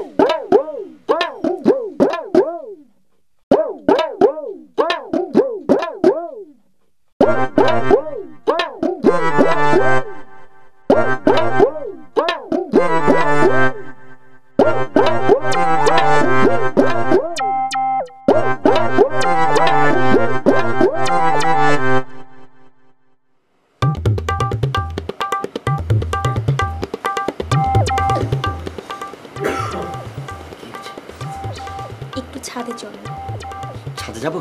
একটু ছাদে চলো। ছাদে যাবো?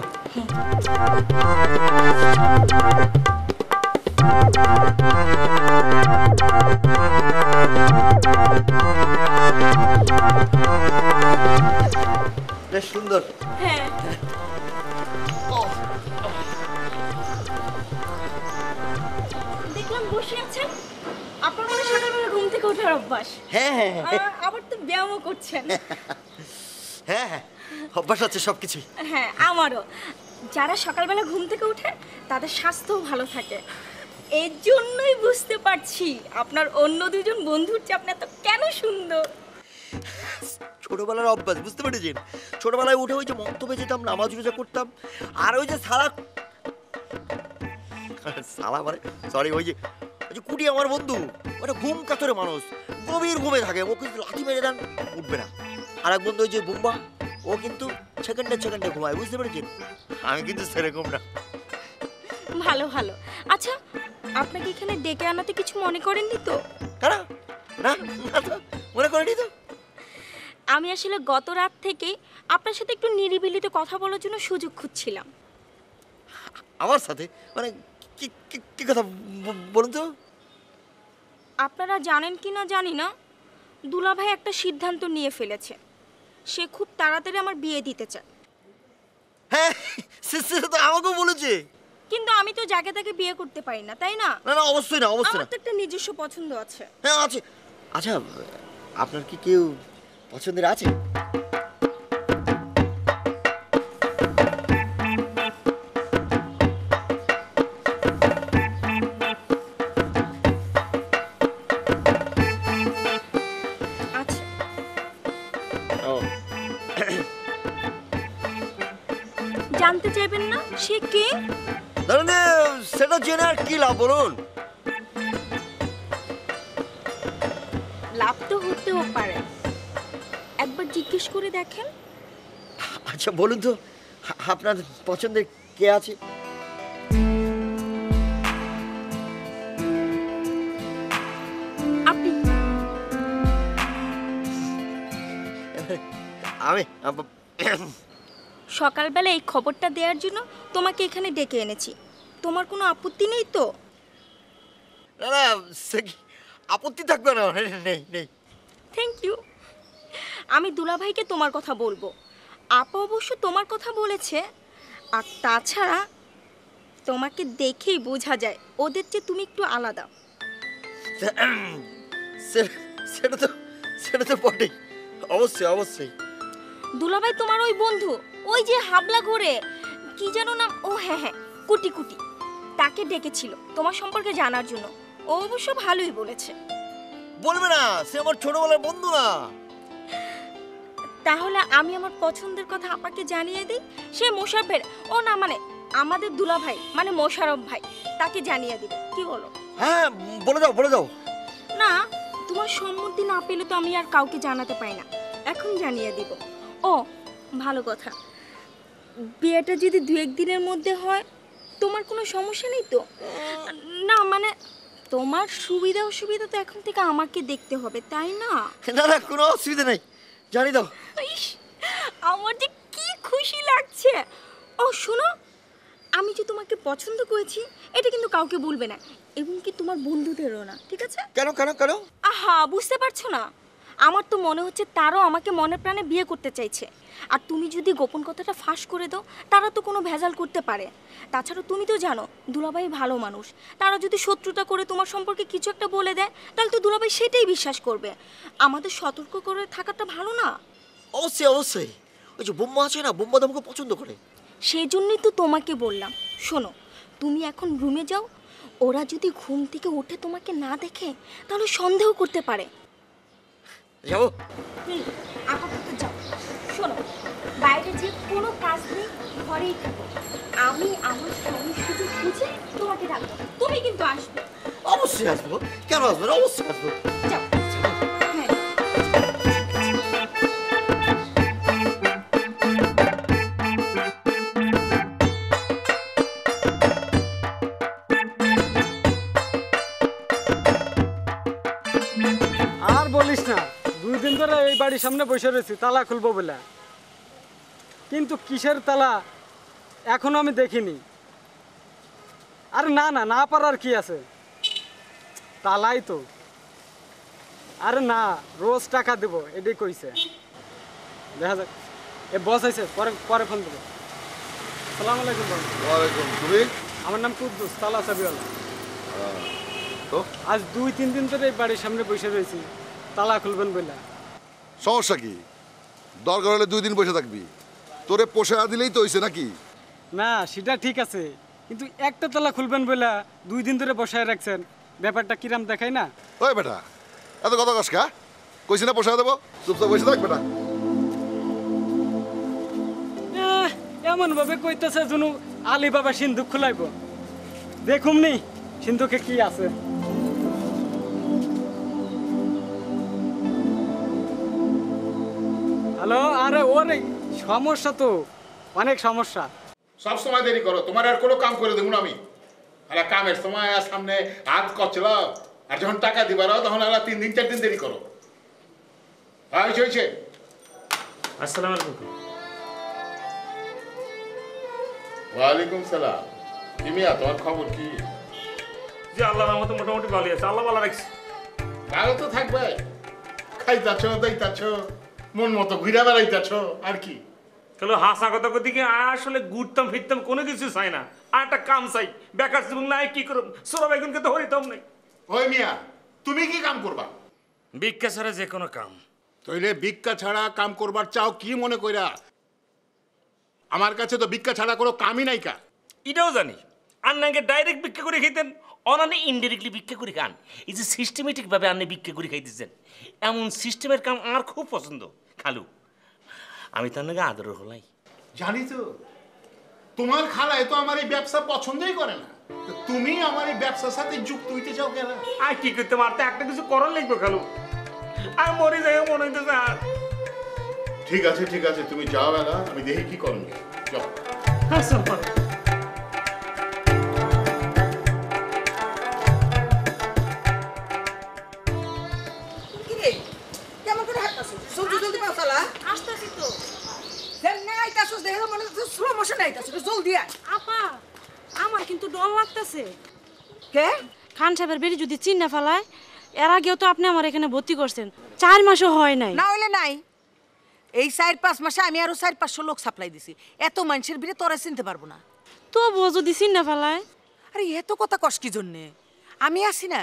বেশ সুন্দর। হ্যাঁ, দেখলাম বসে আছেন। আপনার মনে সকালবেলা ঘুম থেকে ওঠার অভ্যাস? হ্যাঁ হ্যাঁ হ্যাঁ আবার তো ব্যায়ামও করছেন। হ্যাঁ হ্যাঁ, অভ্যাস আছে সবকিছুই। হ্যাঁ, আমারও। যারা সকালবেলা ঘুম থেকে ওঠে তাদের স্বাস্থ্যও ভালো থাকে। এর জন্যই বুঝতে পারছি আপনার অন্য দুজন বন্ধুর চেয়ে আপনি এত কেন সুন্দর। ছোটবেলার অভ্যাস, বুঝতে পেরেছেন? ছোটবেলায় উঠে ওই যে মন্তব্যে যেতাম, নামাজ রোজা করতাম, আর ওই যে সালা মানে সরি, ওই যে কুটি আমার বন্ধু, ওটা ঘুম কাতরে মানুষ, গভীর ঘুমে থাকে, ও কিন্তু লাঠি মেরে দেন উঠবে না। আর এক বন্ধু ওই যে বুম্বা, ও কিন্তু সেকেন্ডে ঘুমায়, বুঝতে পেরেছেন? আমি কিন্তু সেরকম না। ভালো ভালো। আচ্ছা, আপনাকে এখানে ডেকে আনাতে কিছু মনে করেননি তো? না না, মনে করেনি তো। আমি আসলে গত রাত থেকে আপনার সাথে একটু নিরিবিলিতে কথা বলার জন্য সুযোগ খুঁজছিলাম। আমার সাথে মানে কি কথা বলুন তো? আপনারা জানেন কি না জানি না, দুলাভাই একটা সিদ্ধান্ত নিয়ে ফেলেছে। সে খুব তাড়াতাড়ি আমার বিয়ে দিতে চায়। হ্যাঁ, সেটা তো আমাকেও বলেছে। কিন্তু আমি তো যাকে তাকে বিয়ে করতে পারি না, তাই না? না না, অবশ্যই না, অবশ্যই না। আমার তো একটা নিজস্ব পছন্দ আছে। হ্যাঁ আছে। আচ্ছা, আপনার কি কেউ পছন্দের আছে? আছে। জানতে চাইবেন না সে কে? ধরেন সেটা জেনে আর কি লাভ বলুন? লাভ তো হতেও পারে, একবার জিজ্ঞেস করে দেখেন। আচ্ছা বলুন তো, আপনার পছন্দের কে আছে? আপনি। আমি সকালবেলা এই খবরটা দেওয়ার জন্য তোমাকে এখানে ডেকে এনেছি। তোমার কোনো আপত্তি নেই তো? না না, আপত্তি থাকবে না, নেই নেই। Thank you. আমি দুলাভাইকে তোমার কথা বলবো। আপা অবশ্য তোমার কথা বলেছে। আর তাছাড়া তোমাকে দেখেই বোঝা যায় ওদের চেয়ে তুমি একটু আলাদা। সেটা তো বটেই, অবশ্যই অবশ্যই। দুলাভাই তোমার ওই বন্ধু, ওই যে হাবলা ঘোরে, কি যেন নাম? ও হ্যাঁ হ্যাঁ, কুটি কুটি, তাকে ডেকেছিল তোমার সম্পর্কে জানার জন্য। ও অবশ্য ভালোই বলেছে। বলবে না, সে আমার ছোটবেলার বন্ধু না। তাহলে আমি আমার পছন্দের কথা আপাকে জানিয়ে দিই। সে মোশারফের, ও না মানে আমাদের দুলাভাই মানে মোশারফ ভাই, তাকে জানিয়ে দিবে, কি বলো? হ্যাঁ বলে দাও, বলে দাও। না, তোমার সম্মতি না পেলে তো আমি আর কাউকে জানাতে পাই না, এখন জানিয়ে দিব। ও ভালো কথা, বিয়েটা যদি 2-1 দিনের মধ্যে হয় তোমার কোনো সমস্যা নেই তো? না মানে তোমার সুবিধা অসুবিধা তো এখন থেকে আমাকে দেখতে হবে, তাই না? না না, কোনো অসুবিধা নেই, জানি দাও। ইস, আমার যে কি খুশি লাগছে। ও শোনো, আমি যে তোমাকে পছন্দ করেছি এটা কিন্তু কাউকে বলবে না, এবং কি তোমার বন্ধুদেরও না, ঠিক আছে? কেন কেন কেন? আহা, বুঝতে পারছো না? আমার তো মনে হচ্ছে তারাও আমাকে মনে প্রাণে বিয়ে করতে চাইছে, আর তুমি যদি গোপন কথাটা ফাঁস করে দাও তারা তো কোনো ভেজাল করতে পারে। তাছাড়া তুমি তো জানো দুলাভাই ভালো মানুষ, তারা যদি শত্রুতা করে তোমার সম্পর্কে কিছু একটা বলে দেয় তাহলে তো দুলাভাই সেটাই বিশ্বাস করবে। আমাদের সতর্ক করে থাকাটা ভালো না? অবশ্যই অবশ্যই, ওই যে বোম্মা আছে না, বোম্মা আমাকে পছন্দ করে। সেই জন্যই তো তোমাকে বললাম, শোনো তুমি এখন রুমে যাও, ওরা যদি ঘুম থেকে উঠে তোমাকে না দেখে তাহলে সন্দেহ করতে পারে। যাবো? আপাতত যাও। শোনো, বাইরে যে কোনো কাজ নেই, ঘরেই থাকো। আমি আমার স্বামীর সুযোগ বুঝে তোমাকে ডাকবো, তুমি কিন্তু আসবে। অবশ্যই আসবো, কেন আসবো না, অবশ্যই আসবো। যাও। হ্যাঁ। আর বলিস না, 2 দিন ধরে এই বাড়ির সামনে বসে রয়েছি তালা খুলবো বলে, কিন্তু কিসের তালা এখনো আমি দেখিনি। আর না না, না পারার কি আছে, তালাই তো। আরে না, রোজ টাকা দেবো এটাই কইছে, দেখা যাক। এ বস আছে, পরে পরে ফোন দেবো। আসসালামু আলাইকুম। ওয়ালাইকুম। তুমি? আমার নাম কুদ্দুস, তালা চাবিওয়ালা। তো আজ 2-3 দিন ধরে এই বাড়ির সামনে বসে রয়েছি তালা খুলবেন বলে। সমস্যা কি? দরকার হলে 2 দিন বসে থাকবি, তোরে পোষা দিলেই তো হইছে নাকি? না সেটা ঠিক আছে, কিন্তু একটা তালা খুলবেন বলে 2 দিন ধরে বসায় রাখছেন, ব্যাপারটা কিরাম দেখাই না? ওই বেটা, এত কথা কস কা? কইছি না পোষা দেবো, চুপচাপ বসে থাক বেটা। এমন ভাবে কইতেছে যেন আলী বাবা সিন্ধুক খুলাইব। দেখুম নি সিন্ধুকে কি আছে। হ্যালো, আরে ওরে সমস্যা তো অনেক সমস্যা। সব সময় দেরি করো, তোমার আর কোনো কাম করে দেবো না আমি। আরে কামের সময় আর সামনে হাত করছিল, আর যখন টাকা দিবার তখন আলা 3 দিন 4 দিন দেরি করো। হ্যাঁ হয়েছে। আসসালামু আলাইকুম। ওয়ালাইকুম সালাম। কিমিয়া, তোমার খবর কি? জি আল্লাহর রহমতে মোটামুটি ভালোই আছে, আল্লাহ ভালো রাখছে। ভালো তো থাকবে, খাইতাছ দাইতাছ, মন মতো ঘুরে বেড়াইতাছ, আর কি। তাহলে হাসা কথা কতি কি আসলে ঘুরতাম ফিরতাম কোনো কিছু চাই না, আর একটা কাম চাই। বেকার জীবন নাই কি করব, সোরা বেগুনকে তো হরিতাম নাই। ওই মিয়া, তুমি কি কাম করবা? ভিক্ষা ছাড়া যে কোনো কাম। তইলে ভিক্ষা ছাড়া কাম করবার চাও কি মনে কইরা? আমার কাছে তো ভিক্ষা ছাড়া কোনো কামই নাই কা। এটাও জানি, আর নাকি ডাইরেক্ট ভিক্ষা করে খেতেন, অনানে ইনডাইরেক্টলি ভিক্ষা করে খান। এই যে সিস্টেমেটিক ভাবে আপনি ভিক্ষা করে খাইতেছেন, এমন সিস্টেমের কাম আমার খুব পছন্দ। খালু, আমি তার নাকি আদর হলাই। জানি তো, তোমার খালায় তো আমার এই ব্যবসা পছন্দই করে না, তো তুমি আমার এই ব্যবসার সাথে যুক্ত হইতে চাও কেন? আর কি করতে পারতে, একটা কিছু করার লাগবে খালু। আর মরে যাই মনে হইতেছে। আর ঠিক আছে ঠিক আছে, তুমি যাও এলা, আমি দেখি কি করবো। যাও। কেমন করে হাঁটতাছিস? জলদি জলদি পাও চালা। আসতেছি তো। যেমনে আইতাছিস দেখে মনে হচ্ছে স্লো মোশনে আইতাছিস, জলদি আয়। আপা, আমার কিন্তু ডর লাগতেছে। কে? খান সাহেবের বেরি যদি চিন্না ফেলায়, এর আগেও তো আপনি আমার এখানে ভর্তি করছেন, 4 মাসও হয় নাই। না হইলে নাই, এই 4-5 মাসে আমি আরো 400-500 লোক সাপ্লাই দিছি। এত মানুষের ভিড়ে তোরা চিনতে পারবো না। তবুও যদি চিন্না ফেলায়? আরে এত কথা কস কি জন্যে? আমি আছি না,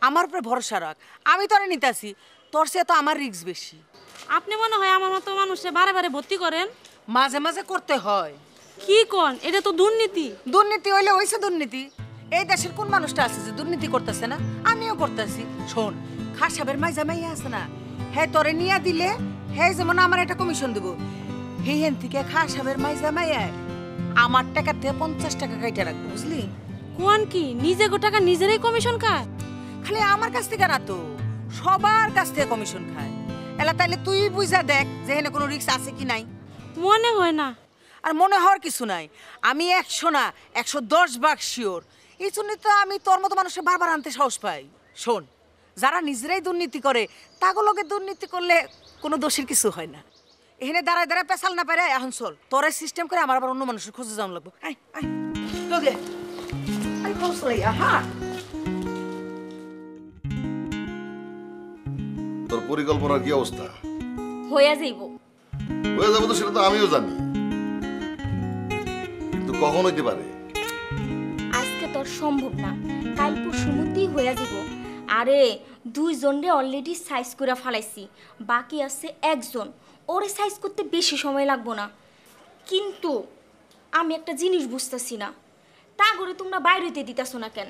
আমার উপরে ভরসা রাখ। আমি তোরে নিতে আসি, তোর সে তো আমার রিস্ক বেশি। আপনি মনে হয় আমার মতো মানুষে বারে বারে ভর্তি করেন? মাঝে মাঝে করতে হয়। কি কোন? এটা তো দুর্নীতি। দুর্নীতি হইলে হইছে দুর্নীতি। এই দেশের কোন মানুষটা আছে যে দুর্নীতি করতেছে না? আমিও করতেছি। শোন, খাসাবের মাইজা মাইয়া আছে না, হে তোরে নিয়া দিলে হে যেমন আমার একটা কমিশন দেবো, হেন থেকে খাসাবের মাইজা মাইয়া আমার টাকা থেকে 50 টাকা কাইটা রাখবো, বুঝলি? কোন কি নিজে গো টাকা নিজেরই কমিশন খায়? খালি আমার কাছ থেকে না তো, সবার কাছ থেকে কমিশন খায়। এলা তাইলে তুই বুঝা দেখ যে এখানে কোনো রিস্ক আছে কি নাই। মনে হয় না। আর মনে হওয়ার কিছু নাই, আমি 100 না 110 ভাগ শিওর। এই জন্যই তো আমি তোর মতো মানুষকে বারবার আনতে সাহস পাই। শোন, যারা নিজেরাই দুর্নীতি করে তাগুলোকে দুর্নীতি করলে কোনো দোষের কিছু হয় না। এখানে দাঁড়ায় দাঁড়ায় পেছাল না পারে, এখন চল তোরে সিস্টেম করে আমার আবার অন্য মানুষের খুঁজে যাওয়া লাগবো। আয় আয় লগে আয় কৌশলাই আহা। তোর পরিকল্পনার কি অবস্থা? হইয়া যাইব। হয়ে যাবো তো সেটা তো আমিও জানি, কিন্তু কখন হইতে পারে? আজকে তোর সম্ভব না, কাল পরশুর মধ্যেই হইয়া যাব। আরে 2 জনরে অলরেডি সাইজ করে ফালাইছি, বাকি আছে 1 জন। ওরে সাইজ করতে বেশি সময় লাগবো না। কিন্তু আমি একটা জিনিস বুঝতেছি না, তা করে তোমরা বাইরেতে দিতেছো না কেন?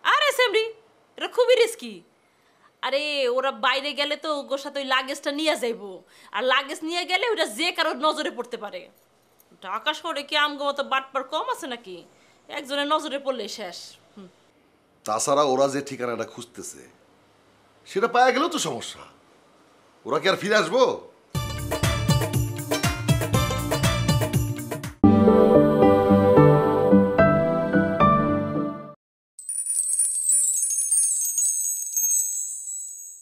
আরে সেমরি, এটা খুবই রিস্কি। আরে ওরা বাইরে গেলে তো ওর সাথে ওই লাগেজটা নিয়ে যাইবো, আর লাগেজ নিয়ে গেলে ওটা যে কারোর নজরে পড়তে পারে। ঢাকা শহরে কি আমগো মতো বাটপার কম আছে নাকি? একজনের নজরে পড়লে শেষ। তাছাড়া ওরা যে ঠিকানাটা খুঁজতেছে সেটা পাওয়া গেলেও তো সমস্যা। ওরা কি আর ফিরে আসবো?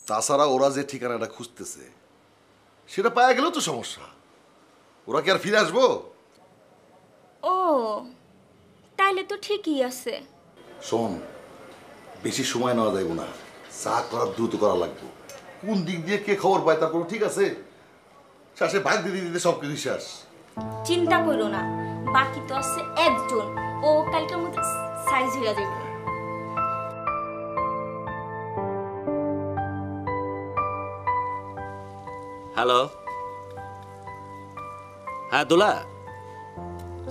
তাছাড়া ওরা যে ঠিকানাটা খুঁজতেছে সেটা পাওয়া গেলেও তো সমস্যা। ওরা কি আর ফিরে আসবো? ও তাইলে তো ঠিকই আছে। শোন, বেশি সময় নেওয়া যাইব না, যা করার দ্রুত করা লাগবে। কোন দিক দিয়ে কে খবর পায় তারপর ঠিক আছে, শেষে ভাগ দিতে দিতে সব কিছু শেষ। চিন্তা করো না, বাকি তো আছে 1 জন, ও কালকের মধ্যে সাইজ হয়ে যাবে। হ্যালো, হ্যাঁ দোলা,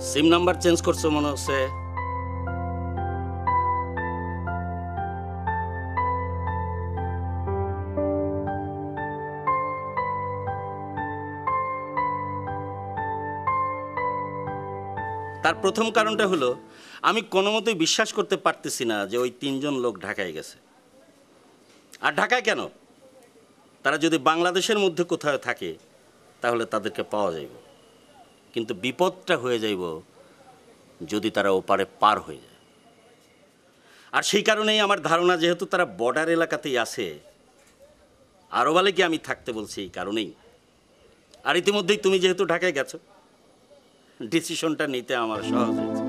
সিম নাম্বার চেঞ্জ করছো মনে হচ্ছে। তার প্রথম কারণটা হলো আমি কোনো মতোই বিশ্বাস করতে পারতেছি না যে ওই 3 জন লোক ঢাকায় গেছে। আর ঢাকায় কেন, তারা যদি বাংলাদেশের মধ্যে কোথাও থাকে তাহলে তাদেরকে পাওয়া যাইব, কিন্তু বিপদটা হয়ে যাইব যদি তারা ওপারে পার হয়ে যায়। আর সেই কারণেই আমার ধারণা যেহেতু তারা বর্ডার এলাকাতেই আছে, আরও বলে কি আমি থাকতে বলছি এই কারণেই। আর ইতিমধ্যেই তুমি যেহেতু ঢাকায় গেছো, ডিসিশনটা নিতে আমার সহজ হয়েছে।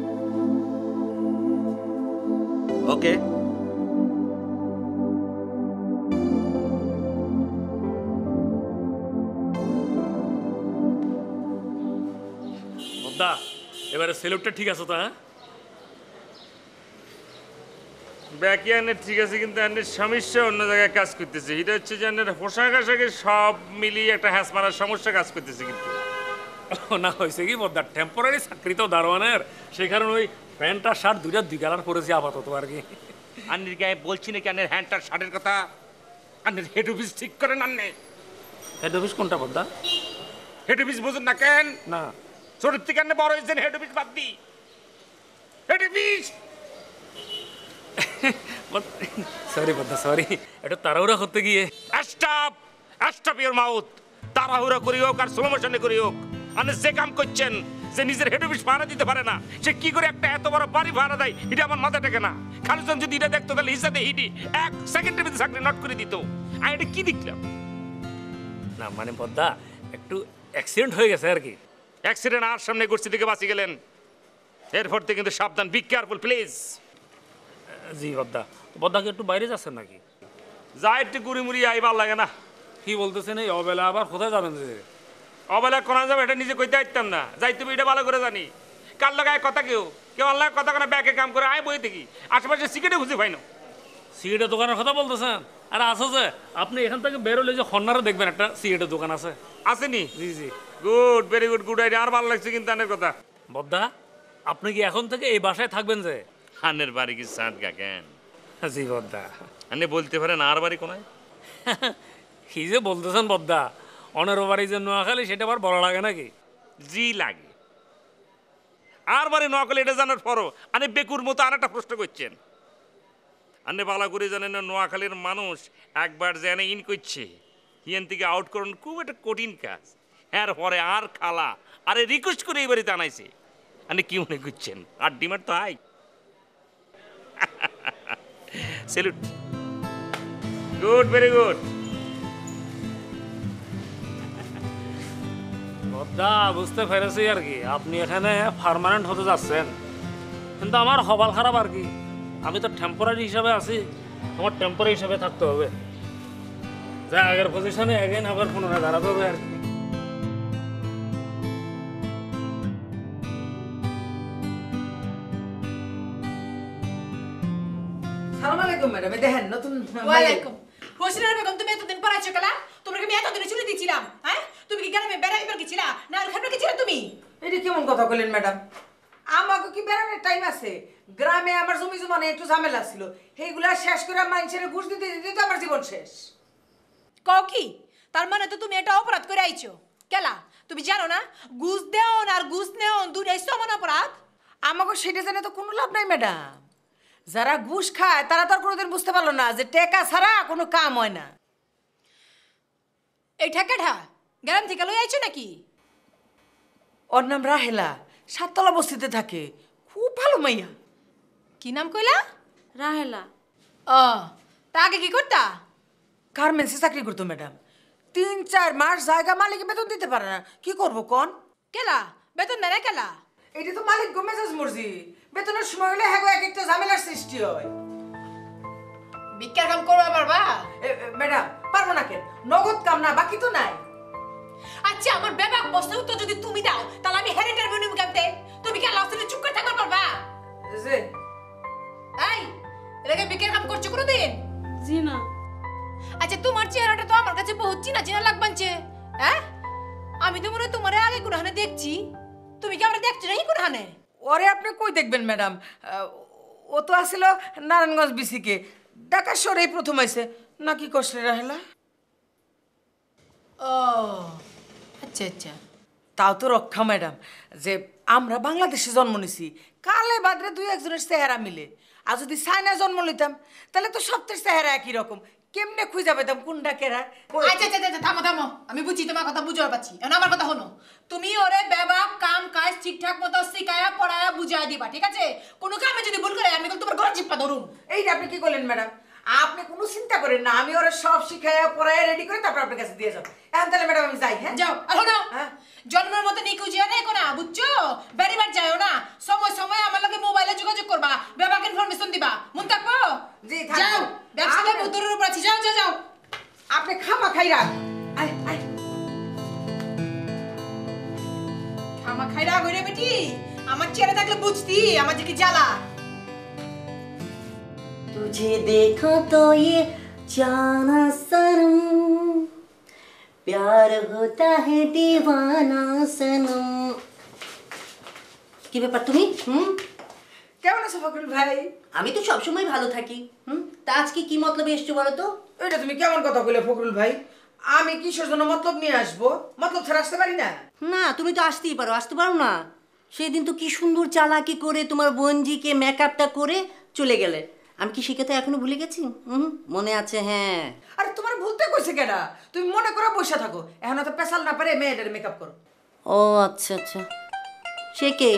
ওকে, এবারে সেলুটটা ঠিক আছে তো? হ্যাঁ, ব্যাকিয়ানে ঠিক আছে, কিন্তু আনের সমস্যা অন্য জায়গায় কাজ করতেছে। এটা হচ্ছে যে আনের পোশাক আশাকে সব মিলিয়ে একটা হ্যাস মারার সমস্যা কাজ করতেছে। কিন্তু না হয়েছে কি বদ্দার টেম্পোরারি চাকরি তো দারোয়ানের, সেই কারণে ওই প্যান্ট আর শার্ট দুই কালার পরেছি আপাতত আর কি। আন্নির গায়ে বলছি নাকি আন্নের হ্যান্ড আর শার্টের কথা? আন্নের হেড অফিস ঠিক করেন আন্নে। হেড অফিস কোনটা বদ্দা? হেড অফিস বুঝুন না কেন? না, ছোট থেকে আন্নে বড় হয়েছেন, হেড অফিস বাদ দি। হেড অফিস সরি বদ্দা, সরি, এটা তাড়াহুড়া করতে গিয়ে। Stop, stop your mouth. তাড়াহুড়া করি হোক আর স্লো মোশনে করি হোক, আন্নে যে কাম করছেন, যে নিজের হেড অফিস ভাড়া দিতে পারে না, সে কি করে একটা এত বড় বাড়ি ভাড়া দেয়, এটা আমার মাথা টেকে না। খালুজন যদি এটা দেখতো তাহলে হিসাবে হিডি 1 সেকেন্ডের ভিতরে চাকরি নট করে দিত। আর এটা কি দেখলাম? না মানে বদ্দা একটু অ্যাক্সিডেন্ট হয়ে গেছে আর কি। অ্যাক্সিডেন্ট আর সামনে গোষ্ঠী থেকে বাঁচি গেলেন, এরপর থেকে কিন্তু সাবধান, বি কেয়ারফুল প্লিজ। জি বদ্দা, বদ্দা কি একটু বাইরে যাচ্ছেন নাকি? যা একটু গুড়ি মুড়ি আইবার লাগে না। কি বলতেছেন, এই অবেলা আবার কোথায় যাবেন? যে অবেলা কোনা যাবে এটা নিজে কইতে পারতাম না, যাই তুমি এটা ভালো করে জানি। কার লাগায় কথা কেউ আল্লাহ কথা কেন ব্যাকে কাম করে আয় বই দেখি, আশেপাশে সিগারেটে খুঁজে পাই না। সিগারেটের দোকানের কথা বলতেছেন? আর আছে যে আপনি এখান থেকে বেরোলে যে খন্নারে দেখবেন একটা সিগারেটের দোকান আছে। আসেনি? জি জি, good, very good, good idea. আর ভালো লাগছে কিন্তু আনের কথা। বদ্দা আপনি কি এখন থেকে এই বাসায় থাকবেন? যে আনের বাড়ি কি সাঁত গা কেন? জি বদ্দা। আনে বলতে পারেন আর বাড়ি কোনায়? কি যে বলতেছেন বদ্দা, অনেরো বাড়ি যে নোয়াখালী সেটা আবার বড় লাগে নাকি? জি লাগে। আর বাড়ি নোয়াখালী এটা জানার পরও আনে বেকুর মতো আর একটা প্রশ্ন করছেন। আনে বালা করে জানেন না নোয়াখালীর মানুষ একবার যেন ইন করছে হিয়ান থেকে আউট করুন খুব একটা কঠিন কাজ। এর পরে আর খালা আরে রিকোয়েস্ট করে এই বাড়িতে আনাইছে। আনে কি মনে করছেন আর ডিমান্ড তো হাই। Salute, good, very good. বদ্দা বুঝতে পেরেছি আর কি, আপনি এখানে পার্মানেন্ট হতে যাচ্ছেন, কিন্তু আমার হবাল খারাপ আর কি। আমি তো টেম্পোরারি হিসাবে আছি, আমার টেম্পোরারি হিসাবে থাকতে হবে। যা আগের পজিশনে এগেন আবার পুনরায় দাঁড়াতে হবে আর কি। সালাম আলাইকুম ম্যাডাম, দেখেন নতুন। ওয়ালাইকুম। হোসিনার বেগম, তুমি এতদিন পড়াইছো কেলা? তোমাকে আমি এতদিন চুরি দিছিলাম, হ্যাঁ? তুমি কি গ্রামে বেড়াইবার গেছিলা না ওখানে গেছিলা তুমি? এটা কেমন কথা কইলেন ম্যাডাম? আমাকে কি বেড়ানোর টাইম আছে? গ্রামে আমার জমি জমা নিয়ে একটু ঝামেলা ছিল, সেইগুলা শেষ করে মানুষের ঘুষ দিতে দিতে তো আমার জীবন শেষ। কও কি? তার মানে তো তুমি এটা অপরাধ করে আইছো কেলা? তুমি জানো না ঘুষ দেওন আর ঘুষ নেওন দুটাই সমান অপরাধ? আমাকে সেটা জানে তো কোনো লাভ নাই ম্যাডাম। যারা ঘুষ খায় তারা তো আর কোনোদিন বুঝতে পারলো না যে টাকা ছাড়া কোনো কাম হয় না। এই ঠেকাঠা গ্রাম থেকে লই আইছো নাকি? ওর নাম রাহেলা, 7 তলা বস্তিতে থাকে, খুব ভালো মাইয়া। কি নাম কইলা? রাহেলা। ও, তা আগে কি করতা? গার্মেন্টসে চাকরি করতো ম্যাডাম। 3-4 মাস জায়গা মালিক বেতন দিতে পারে না, কি করবো কোন? কেলা বেতন দেয় না কেলা? এটা তো মালিক গো মেজাজ মর্জি, বেতনের সময় হলে হ্যাঁ এক একটা ঝামেলার সৃষ্টি হয়। ভিক্ষার কাম করবা পারবা? ম্যাডাম পারবো না কেন, নগদ কাম না, বাকি তো নাই। আচ্ছা আমার বেবাক বসতে তো যদি তুমি দাও তাহলে আমি হেড ইন্টারভিউ নিব কেমতে? তুমি কি লাস্টে চুপ করে থাকবার পারবা? যে এই এলাকে ভিক্ষার কাম করছো কোনোদিন? জি না। আচ্ছা তোমার চেহারাটা তো আমার কাছে বহুত চিনা চিনা লাগবানছে, হ্যাঁ? আমি তো মনে হয় তোমার আগে কোনখানে দেখছি, তুমি কি আমরা দেখছো নাকি কোনখানে? ওরে আপনি কই দেখবেন ম্যাডাম, ও তো আসিল নারায়ণগঞ্জ বিসিকে, ঢাকা শহরেই প্রথম আইছে নাকি কষ্টে রাহেলা। ও আচ্ছা আচ্ছা। তাও তো রক্ষা ম্যাডাম যে আমরা বাংলাদেশে জন্ম নিছি, কালে বাদরে 2-1 চেহারা মিলে। আর যদি চায়না জন্ম নিতাম তাহলে তো সবটার চেহারা একই রকম, কেমনে খুঁজে পেতাম কোনটা কেরা? আচ্ছা আচ্ছা আচ্ছা থামো থামো, আমি বুঝছি তোমার কথা, বুঝতে পারছি। এখন আমার কথা শোনো, তুমি ওরে বেবাক কাম কাজ ঠিকঠাক মতো শিখায়া পড়ায়া বুঝায়া দিবা, ঠিক আছে? কোনো কামে যদি ভুল করে আমি তোমার ঘরে চিপা ধরুম। এইটা আপনি কি করলেন ম্যাডাম? আপনি কোনো চিন্তা করেন না, আমি ওরা সব শিখায়া পড়ায়া রেডি করে তারপর আপনার কাছে দিয়ে যাব। এখন তাহলে ম্যাডাম আমি যাই। হ্যাঁ যাও। আর শোনো, জন্মের মতো নিকুজিয়া রেখো না, বুঝছো? বেরিবার যাও না, সময় সময় আমার লগে মোবাইলে যোগাযোগ করবা, বেবাক ইনফরমেশন দিবা, মন থাকবো? জি যাও, ব্যবসাটা উত্তরের উপর আছি, যাও যাও যাও। আপনি খামা খাই রাখ। আয় আয় খামা খাই রাখ রে বেটি, আমার চেহারা থাকলে বুঝতি আমার যে কি জ্বালা। तुझे देखा तो ये जाना सनम, प्यार होता है दीवाना सनम। কি ব্যাপার তুমি? কেমন আছো ফকরুল ভাই? আমি তো সব সময় ভালো থাকি। তা আজকে কি মতলবে এসছো বলো তো? এটা তুমি কেমন কথা কইলে ফকরুল ভাই? আমি কিসের জন্য মতলব নিয়ে আসবো? মতলব ছাড়া আসতে পারি না? না তুমি তো আসতেই পারো, আসতে পারো না? সেদিন তো কি সুন্দর চালাকি করে তোমার বোনজিকে মেকআপটা করে চলে গেলে, আমি কি সে কথা এখনো ভুলে গেছি? মনে আছে? হ্যাঁ। আরে তোমার ভুলতে কইছে কেডা? তুমি মনে করে বসে থাকো, এখন তো পেশাল না পারে মেয়েদের মেকআপ করো। ও আচ্ছা আচ্ছা, সে কে?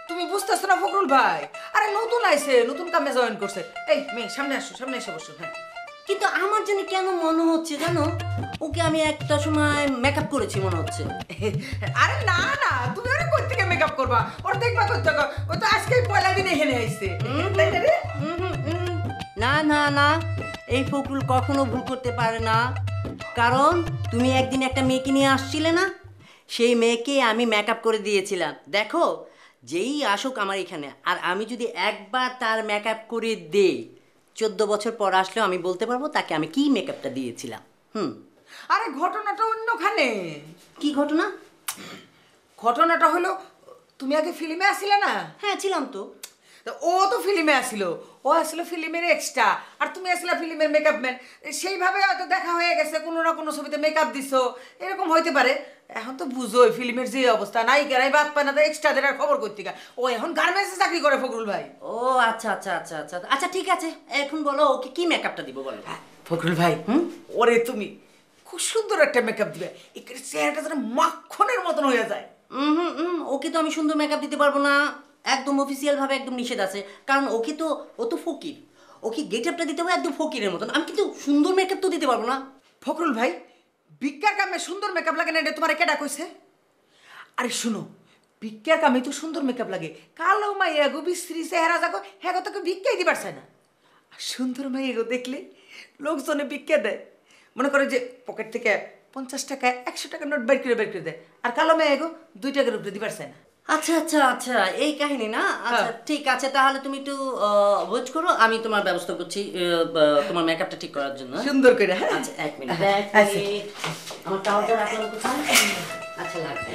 তুমি বুঝতেছো না ফকরুল ভাই? আরে নতুন আইছে, নতুন কামে জয়েন করছে। এই মেয়ে সামনে আসো, সামনে এসে বসো। হ্যাঁ কিন্তু আমার জানি কেন মনে হচ্ছে জানো, ওকে আমি একটা সময় মেকআপ করেছি মনে হচ্ছে। আরে না না, তুমি ওরে কই থেকে মেকআপ করবা? ওর দেখবা কই থেকে? ও তো আজকেই পয়লা দিন এখানে আইছে। না না না, এই ফকরুল কখনো ভুল করতে পারে না, কারণ তুমি একদিন একটা মেয়েকে নিয়ে আসছিলে না, সেই মেয়েকে আমি মেকআপ করে দিয়েছিলাম। দেখো যেই আসুক আমার এখানে, আর আমি যদি একবার তার মেকআপ করে দেই, 14 বছর পর আসলেও আমি বলতে পারবো তাকে আমি কি মেকআপটা দিয়েছিলাম। আরে ঘটনাটা অন্যখানে। কি ঘটনা? ঘটনাটা হলো তুমি আগে ফিল্মে আসছিলে না? হ্যাঁ ছিলাম তো। তা ও তো ফিল্মে আসছিল, ও আসছিল ফিল্মের এক্সট্রা, আর তুমি আসলে ফিল্মের মেকআপ ম্যান। সেইভাবে হয়তো দেখা হয়ে গেছে, কোনো না কোনো ছবিতে মেকআপ দিছো, এরকম হইতে পারে। এখন তো বুঝোই ফিল্মের যে অবস্থা, নায়িকারাই বাদ পায় না, তো এক্সট্রাদের আর খবর করতে গা। ও এখন গার্মেন্টসে চাকরি করে ফখরুল ভাই। ও আচ্ছা আচ্ছা আচ্ছা আচ্ছা আচ্ছা, ঠিক আছে, এখন বলো ওকে কি মেকআপটা দিব বলো। ফখরুল ভাই, ওরে তুমি খুব সুন্দর একটা মেকআপ দিবে, এখানে চেহারাটা যেন মাখনের মতন হয়ে যায়। ওকে তো আমি সুন্দর মেকআপ দিতে পারবো না, একদম অফিসিয়াল ভাবে একদম নিষেধ আছে, কারণ ওকে তো ও তো ফকির, ওকে গেটআপটা দিতে হবে একদম ফকিরের মতন, আমি কিন্তু সুন্দর মেকআপ তো দিতে পারবো না। ফখরুল ভাই, ভিক্ষার কামে সুন্দর মেকআপ লাগে না, এটা তোমার কেডা কইছে? আরে শুনো, ভিক্ষার কামে তো সুন্দর মেকআপ লাগে, কালো মাই এগো বিশ্রী চেহারা যাগো হ্যাঁ তোকে ভিক্ষাই দিবার চায় না। আর সুন্দর মাই এগো দেখলে লোকজনে ভিক্ষা দেয়, মনে করে যে পকেট থেকে 50 টাকা 100 টাকা নোট বের করে দেয়, আর কালো মেয়ে এগো 2 টাকার উপরে দিবার চায় না। আচ্ছা আচ্ছা আচ্ছা, এই কাহিনী না? আচ্ছা ঠিক আছে, তাহলে তুমি একটু ওয়েট করো, আমি তোমার ব্যবস্থা করছি তোমার মেকআপটা ঠিক করার জন্য সুন্দর করে। আচ্ছা এক মিনিট, আমার টাওয়ালটা রাখলাম কোথায়? আচ্ছা লাগবে,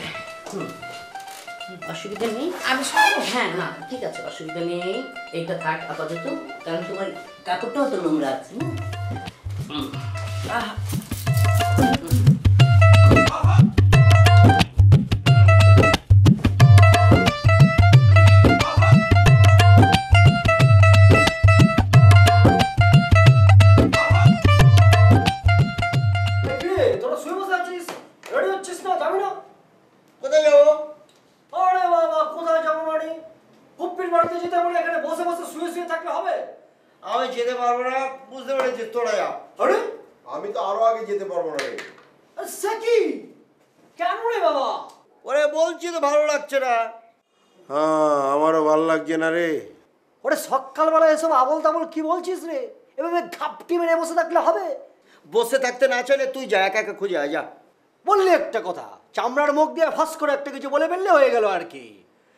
অসুবিধা নেই, আমি শুনবো। হ্যাঁ না ঠিক আছে, অসুবিধা নেই, এইটা থাক আপাতত, কারণ তোমার কাপড়টাও তো নোংরা আছে। তোরা শুয়ে বসে আছিস, রেডি হচ্ছিস না? যাবি না? কোথায় যাবো? আরে বাবা, কোথায় যাবো মানে? কুপ্পির বাড়িতে যেতে বলে এখানে বসে বসে শুয়ে থাকলে হবে? আমি যেতে পারবো না, বুঝতে পেরেছি, তোরা যা। আরে আমি তো আরো আগে যেতে পারবো না রে। সে কি? কেন রে বাবা? ওরে বলছি তো ভালো লাগছে না। হ্যাঁ, আমারও ভালো লাগছে না রে। ওরে সকালবেলা এসব আবল তাবল কি বলছিস রে? এভাবে ঘাপটি মেরে বসে থাকলে হবে? বসে থাকতে না চাইলে তুই যা, একা একা খুঁজে আয়, যা। বললি একটা কথা, চামড়ার মুখ দিয়ে ফাঁস করে একটা কিছু বলে ফেললে হয়ে গেল আর কি।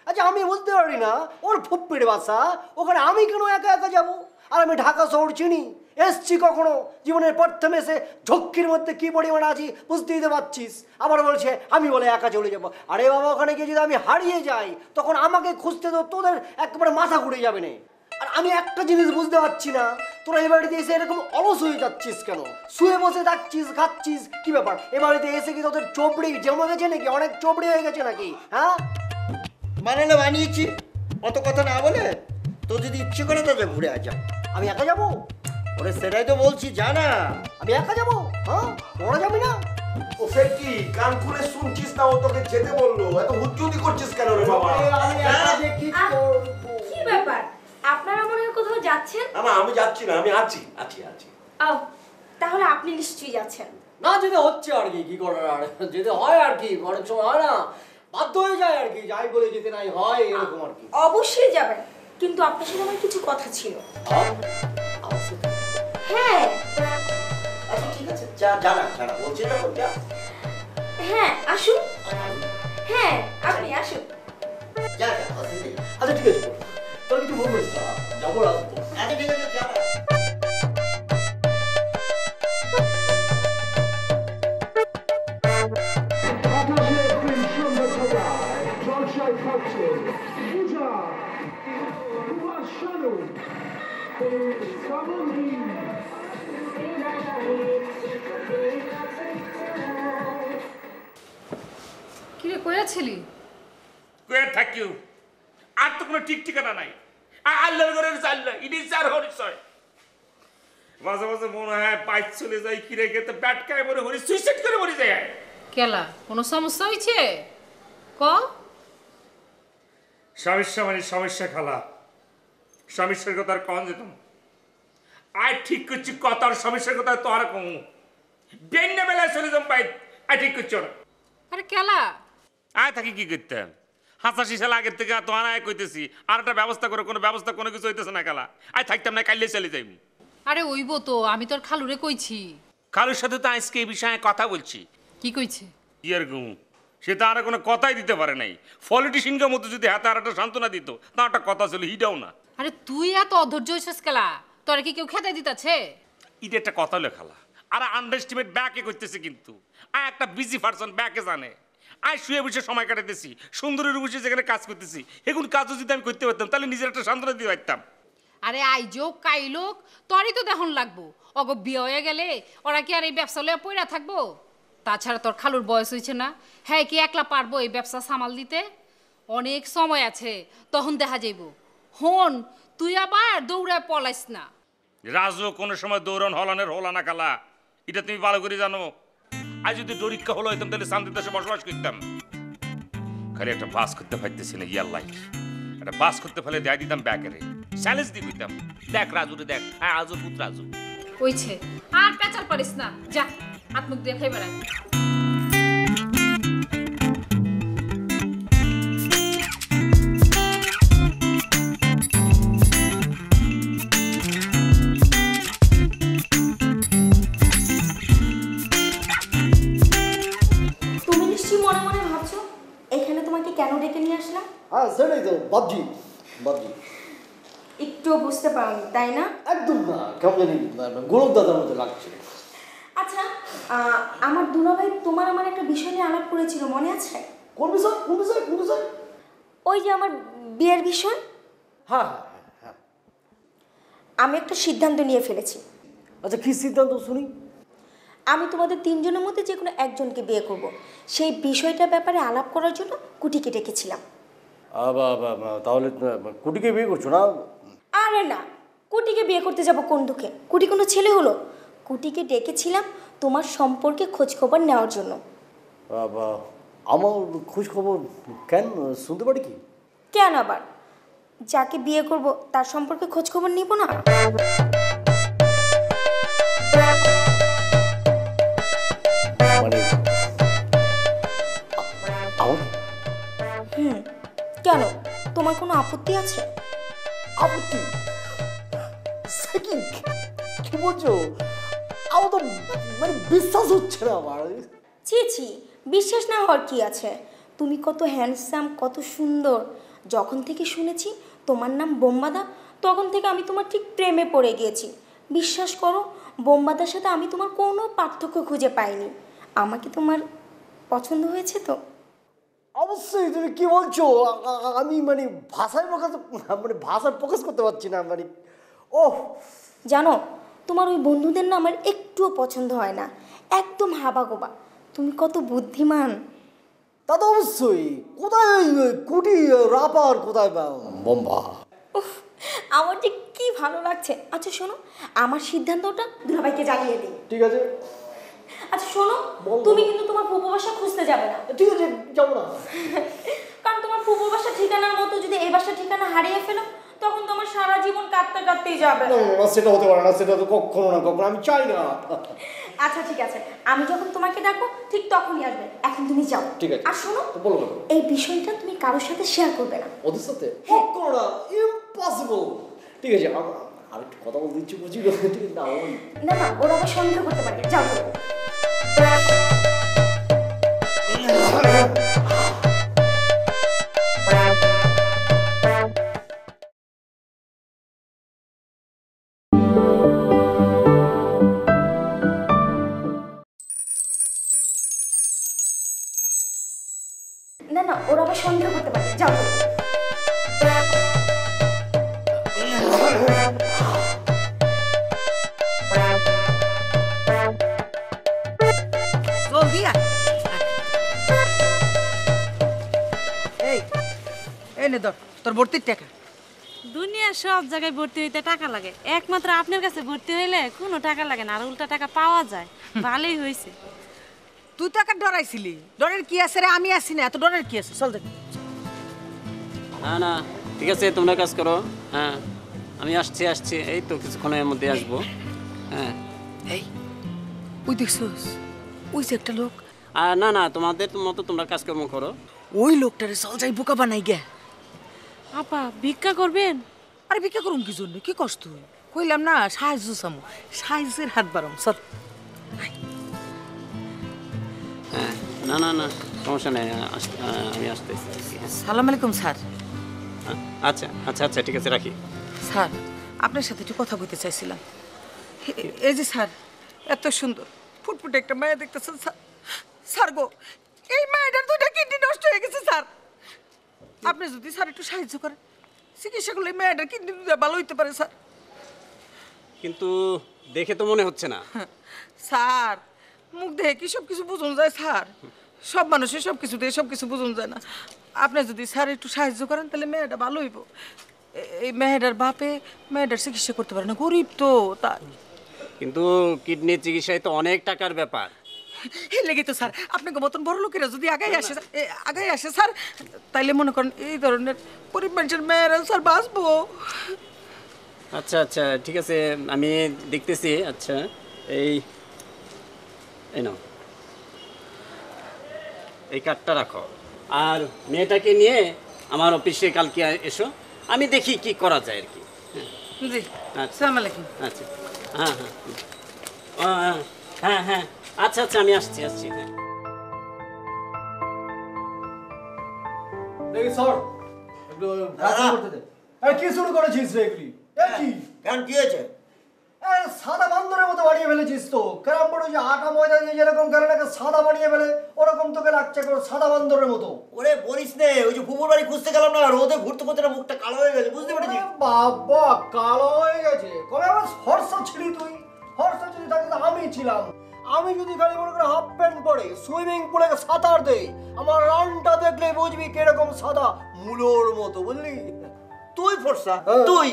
আচ্ছা আমি বুঝতে পারি না, ওর ফুপ্পির বাসা, ওখানে আমি কেন একা একা যাবো? আর আমি ঢাকা শহর চিনি, এসছি কখনো, জীবনের প্রথমে এসে ঝক্কির মধ্যে কি পরিমাণ আছি বুঝতেই তো পারছিস। আবার বলছে আমি বলে একা চলে যাবো। আরে বাবা, ওখানে গিয়ে যদি আমি হারিয়ে যাই, তখন আমাকে খুঁজতে তো তোদের একেবারে মাথা ঘুরে যাবে না। আর আমি একটা জিনিস বুঝতে পারছি না, তোরা এই বাড়িতে এসে এরকম অলস হয়ে যাচ্ছিস কেন? শুয়ে বসে থাকছিস, খাচ্ছিস, কি ব্যাপার? এ বাড়িতে এসে কি তোদের চোপড়ি জমে গেছে নাকি? অনেক চোপড়ি হয়ে গেছে নাকি? হ্যাঁ, বানালে বানিয়েছি, অত কথা না বলে তো যদি ইচ্ছে করে তবে ঘুরে আয়, যা। আমি একা যাবো? ওরে সেটাই তো বলছি, যা না। আমি একা যাবো? হ্যাঁ, তোরা যাবি না? ও সে কি, কান খুলে শুনছিস না? ও তোকে যেতে বললো, এত হুজ্জুতি করছিস কেন রে বাবা? আমি একা যে কি করবো? কি ব্যাপার, আপনারা মনে হয় কোথাও যাচ্ছেন? না আমি যাচ্ছি না, আমি আছি আছি আছি। ও, তাহলে আপনি নিশ্চয়ই যাচ্ছেন। না যেতে হচ্ছে আর কি, কি করার আর যেতে হয় আর কি, অনেক সময় হয় না, বাধ্য হয়ে যায় আর কি, যাই বলে যেতে নাই হয়, এরকম আর কি। অবশ্যই যাবেন, কিন্তু আপনার সাথে আমার কিছু কথা ছিল। হ্যাঁ। আচ্ছা ঠিক আছে, যা, জানা জানা বলছি না, যা। হ্যাঁ আসুন, হ্যাঁ আপনি আসুন। যা যা, অসুবিধা নেই। আচ্ছা ঠিক আছে, তোর কিছু মনে করিস না, যাবো আসবো। আচ্ছা ঠিক আছে, যা। কিরে কইয়াছিলি? কয়ে থাকিও, আর তো কোনো ঠিক ঠিকানা নাই। আল্লাহর ঘরের চাল্লা ইডি চার হরিষয়, মাঝে মাঝে মনে হয় বাইক চলে যায়, কিরে গেতে ব্যাট খায় মরে হরি সুইসাইড করে মরে যায়। কেলা কোনো সমস্যা হয়েছে? ক। সমস্যা মানে সমস্যা খালা, সমস্যার কথা আর কন যেতাম। আয় ঠিক করছি কথার সমস্যার কথা তো আর কম বেন্যা বেলায় চলে যাম বাইক, আয় ঠিক করছো না। আরে কেলা আয় থাকি কি করতাম, হাসা শিশাল আগের থেকে তো আনায় কইতেছি, আর একটা ব্যবস্থা করে, কোনো ব্যবস্থা কোনো কিছু হইতেছে না খেলা। আয় থাকতাম না, কাইলে চলে যাইম। আরে ওইব তো, আমি তোর খালুরে কইছি। খালুর সাথে তো আজকে এই বিষয়ে কথা বলছি। কি কইছে? কি আর গুম, সে তো আর কোনো কথাই দিতে পারে নাই। পলিটিশিয়ানকে মতো যদি হাতে আর একটা সান্ত্বনা দিত, তা একটা কথা ছিল হিটাও না। আরে তুই এত অধৈর্য হইছিস কেলা, তোর কি কেউ খেতে দিতেছে? এটা একটা কথা লেখালা, আর আন্ডারস্টিমেট ব্যাকে করতেছে, কিন্তু একটা বিজি পারসন ব্যাকে জানে আজ শুয়ে বসে সময় কাটাতেছি, সুন্দরীর বসে যেখানে কাজ করতেছি, এখন কাজও যদি আমি করতে পারতাম তাহলে নিজের একটা সান্ত্বনা দিয়ে পারতাম। আরে আইজোক কাইলোক তোরই তো দেখুন লাগবো, অগো বিয়ে হয়ে গেলে ওরা কি আর এই ব্যবসা লইয়া পইরা থাকবো? তাছাড়া তোর খালুর বয়স হয়েছে না, হ্যাঁ কি একলা পারবো এই ব্যবসা সামাল দিতে? অনেক সময় আছে, তখন দেখা যাইব। হন তুই আবার দৌড়ায় পলাইস না। রাজু কোনো সময় দৌড়ন হলানের হলা না কালা, এটা তুমি ভালো করে জানো। আজ যদি দরিক্ষা হলো হইতাম তাহলে শান্তি দেশে বসবাস করতাম। খালি একটা বাস করতে পারতেছি না, ইয়াল্লাই একটা বাস করতে ফেলে দেয় দিতাম ব্যাকেরে, চ্যালেঞ্জ দিয়ে দিতাম, দেখ রাজুরে দেখ, হ্যাঁ আজুর পুত্র রাজু। ওইছে আর পেঁচাল পারিস না, যা হাত মুখ দিয়ে খাই বেড়ায়। তুমি নিশ্চয়ই মনে মনে ভাবছো এখানে তোমাকে কেন ডেকে নিয়ে আসলাম? হ্যাঁ সেটাই তো ভাবছি ভাবছি। একটুও বুঝতে পারোনি তাই না? একদম না, কেমন জানি গোলক দাদার মতো লাগছে। আচ্ছা আমার দুলাভাই তোমার আমার একটা বিষয় নিয়ে আলাপ করেছিল, মনে আছে? কোন বিষয় কোন বিষয় কোন বিষয়? ওই যে আমার বিয়ের বিষয়। হ্যাঁ হ্যাঁ। আমি একটা সিদ্ধান্ত নিয়ে ফেলেছি। আচ্ছা কি সিদ্ধান্ত শুনি? আমি তোমাদের তিনজনের মধ্যে যে কোনো একজনকে বিয়ে করব, সেই বিষয়টার ব্যাপারে আলাপ করার জন্য কুটিকে ডেকেছিলাম। তাহলে কুটিকে বিয়ে করছো না? আরে না, কুটিকে বিয়ে করতে যাব কোন দুঃখে? কুটি কোনো ছেলে হলো? কুটিকে ডেকেছিলাম তোমার সম্পর্কে খোঁজ খবর নেওয়ার জন্য। আমার খোঁজ খবর কেন শুনতে পারি কি? কেন আবার যাকে বিয়ে করব তার সম্পর্কে খোঁজ খবর নিব না? মানে কেন, তোমার কোনো আপত্তি আছে? আপত্তি? কি বলছো? আমার তো মানে বিশ্বাস হচ্ছে না আমার। ছি ছি, বিশ্বাস না হওয়ার কি আছে? তুমি কত হ্যান্ডসাম, কত সুন্দর। যখন থেকে শুনেছি তোমার নাম বোম্বাদা, তখন থেকে আমি তোমার ঠিক প্রেমে পড়ে গিয়েছি। বিশ্বাস করো, বোম্বাদার সাথে আমি তোমার কোনো পার্থক্য খুঁজে পাইনি। আমাকে তোমার পছন্দ হয়েছে তো? অবশ্যই। তুমি কি বলছো? আমি মানে ভাষায় প্রকাশ করতে পারছি না। মানে জানো, তোমার ওই বন্ধুদের না আমার একটুও পছন্দ হয় না, একদম হাবাগোবা। তুমি কত বুদ্ধিমান। তা তো অবশ্যই। কোথায় কুটি রাপার, কোথায় বোম্বা? আমার যে কি ভালো লাগছে। আচ্ছা শোনো, আমার সিদ্ধান্তটা দুলাভাইকে জানিয়ে দিই। ঠিক আছে। আচ্ছা শোনো, তুমি কিন্তু তোমার ফুপু বাসা খুঁজতে যাবে না। ঠিক আছে, যাবো না। কারণ তোমার ফুপু বাসা ঠিকানার মতো যদি এই বাসা ঠিকানা হারিয়ে ফেলো, তখন তোমার সারা জীবন কাঁদতে কাঁদতেই যাবে। না, সেটা হতে পারে না, সেটা তো কখনো না কখনো আমি চাই না। আচ্ছা ঠিক আছে, আমি যখন তোমাকে ডাকবো ঠিক তখনই আসবে। এখন তুমি যাও। ঠিক আছে। আর শোনো, বলো। এই বিষয়টা তুমি কারোর সাথে শেয়ার করবে না। ওদের সাথে? কখনো না, ইম্পসিবল। ঠিক আছে, আর একটু কথা বলতে ইচ্ছে করছি। ঠিক আছে, না না, ওরা আবার সন্দেহ করতে পারে। যাও। না না, ওরা আবার সন্দেহ করতে পারে। যাও। জলদি আয়। এই নে ধর তোর ভর্তির টাকা। দুনিয়ার সব জায়গায় ভর্তি হইতে টাকা লাগে, একমাত্র আপনার কাছে ভর্তি হইলে কোনো টাকা লাগে না, আর উল্টা টাকা পাওয়া যায়। ভালোই হয়েছে। তুই টাকা ডরাইছিলি, ডরের কি আছে রে? আমি আসি না, এত ডরের কি আছে? চল দেখ। না না ঠিক আছে, তোমরা কাজ করো। হ্যাঁ আমি আসছি, এই তো কিছুক্ষণের মধ্যে আসবো। হ্যাঁ এই ওই দেখছস, ওই যে একটা লোক। না না, তোমাদের মতো তোমরা কাজকর্ম করো। ওই লোকটারে চল যাই বোকা বানাই গে। আপা ভিক্ষা করবেন? আরে ভিক্ষা করুম কি জন্য? কি কষ্ট? কইলাম না সাহায্য চামু, সাহায্যের হাত বাড়াম। চল। হ্যাঁ না না না সমস্যা নেই, আমি আসতেছি। সালাম আলাইকুম স্যার। আচ্ছা আচ্ছা আচ্ছা ঠিক আছে, রাখি। স্যার আপনার সাথে একটু কথা বলতে চাইছিলাম। এই যে স্যার, এত সুন্দর ফুটফুটে একটা মায়া দেখতেছেন স্যার। স্যার গো, এই মায়াটার দুইটা যদি স্যার একটু সাহায্য করেন, চিকিৎসা করলে মেয়েটার কিডনি ভালো হইতে পারে স্যার। কিন্তু দেখে তো মনে হচ্ছে না। স্যার মুখ দেখে কি সব কিছু বুঝুন যায় স্যার? সব মানুষের সব কিছু দিয়ে সব কিছু বুঝুন যায় না। আপনি যদি স্যার একটু সাহায্য করেন তাহলে মেয়েটা ভালো হইব। এই মেয়েটার বাপে মেয়েটার চিকিৎসা করতে পারে না, গরিব তো তাই। কিন্তু কিডনি চিকিৎসায় তো অনেক টাকার ব্যাপার। এই লেগে তো স্যার আপনাকে মতন বড় লোকেরা যদি আগাই আসে স্যার, তাইলে মনে করেন এই ধরনের গরিব মানুষের মেয়েরা স্যার বাঁচবো। আচ্ছা আচ্ছা ঠিক আছে, আমি দেখতেছি। আচ্ছা এই নাও, এই কার্ডটা রাখো, আর মেয়েটাকে নিয়ে আমার অফিসে কালকে এসো, আমি দেখি কি করা যায় আর কি। জি আচ্ছা আলাইকুম। আচ্ছা হ্যাঁ হ্যাঁ হ্যাঁ হ্যাঁ আচ্ছা আচ্ছা আমি আসছি হ্যাঁ। দেখি স্যার একটু ভাষা করতে দে। এই কি শুরু করেছিস রে এগুলি? এই কি কেন কি হয়েছে? এই সাদা বান্দরের মতো বানিয়ে ফেলেছিস তো। কেরাম বড় যে আটা ময়দা দিয়ে যেরকম কেরাটাকে সাদা বানিয়ে ফেলে ওরকম তোকে লাগছে করে সাদা বান্দরের মতো। ওরে বলিস নে, ওই যে ফুপুর বাড়ি খুঁজতে গেলাম না, রোদে ঘুরতে ঘুরতে না মুখটা কালো হয়ে গেছে, বুঝতে পেরেছিস? বাবা কালো হয়ে গেছে কবে? আবার ফর্সা ছিলি তুই? ফর্সা যদি থাকিস আমি ছিলাম। আমি যদি খালি মনে করে হাফ প্যান্ট পরে সুইমিং পুলে সাঁতার দেই, আমার রানটা দেখলে বুঝবি কিরকম সাদা মুলোর মতো, বুঝলি? তুই ফর্সা? তুই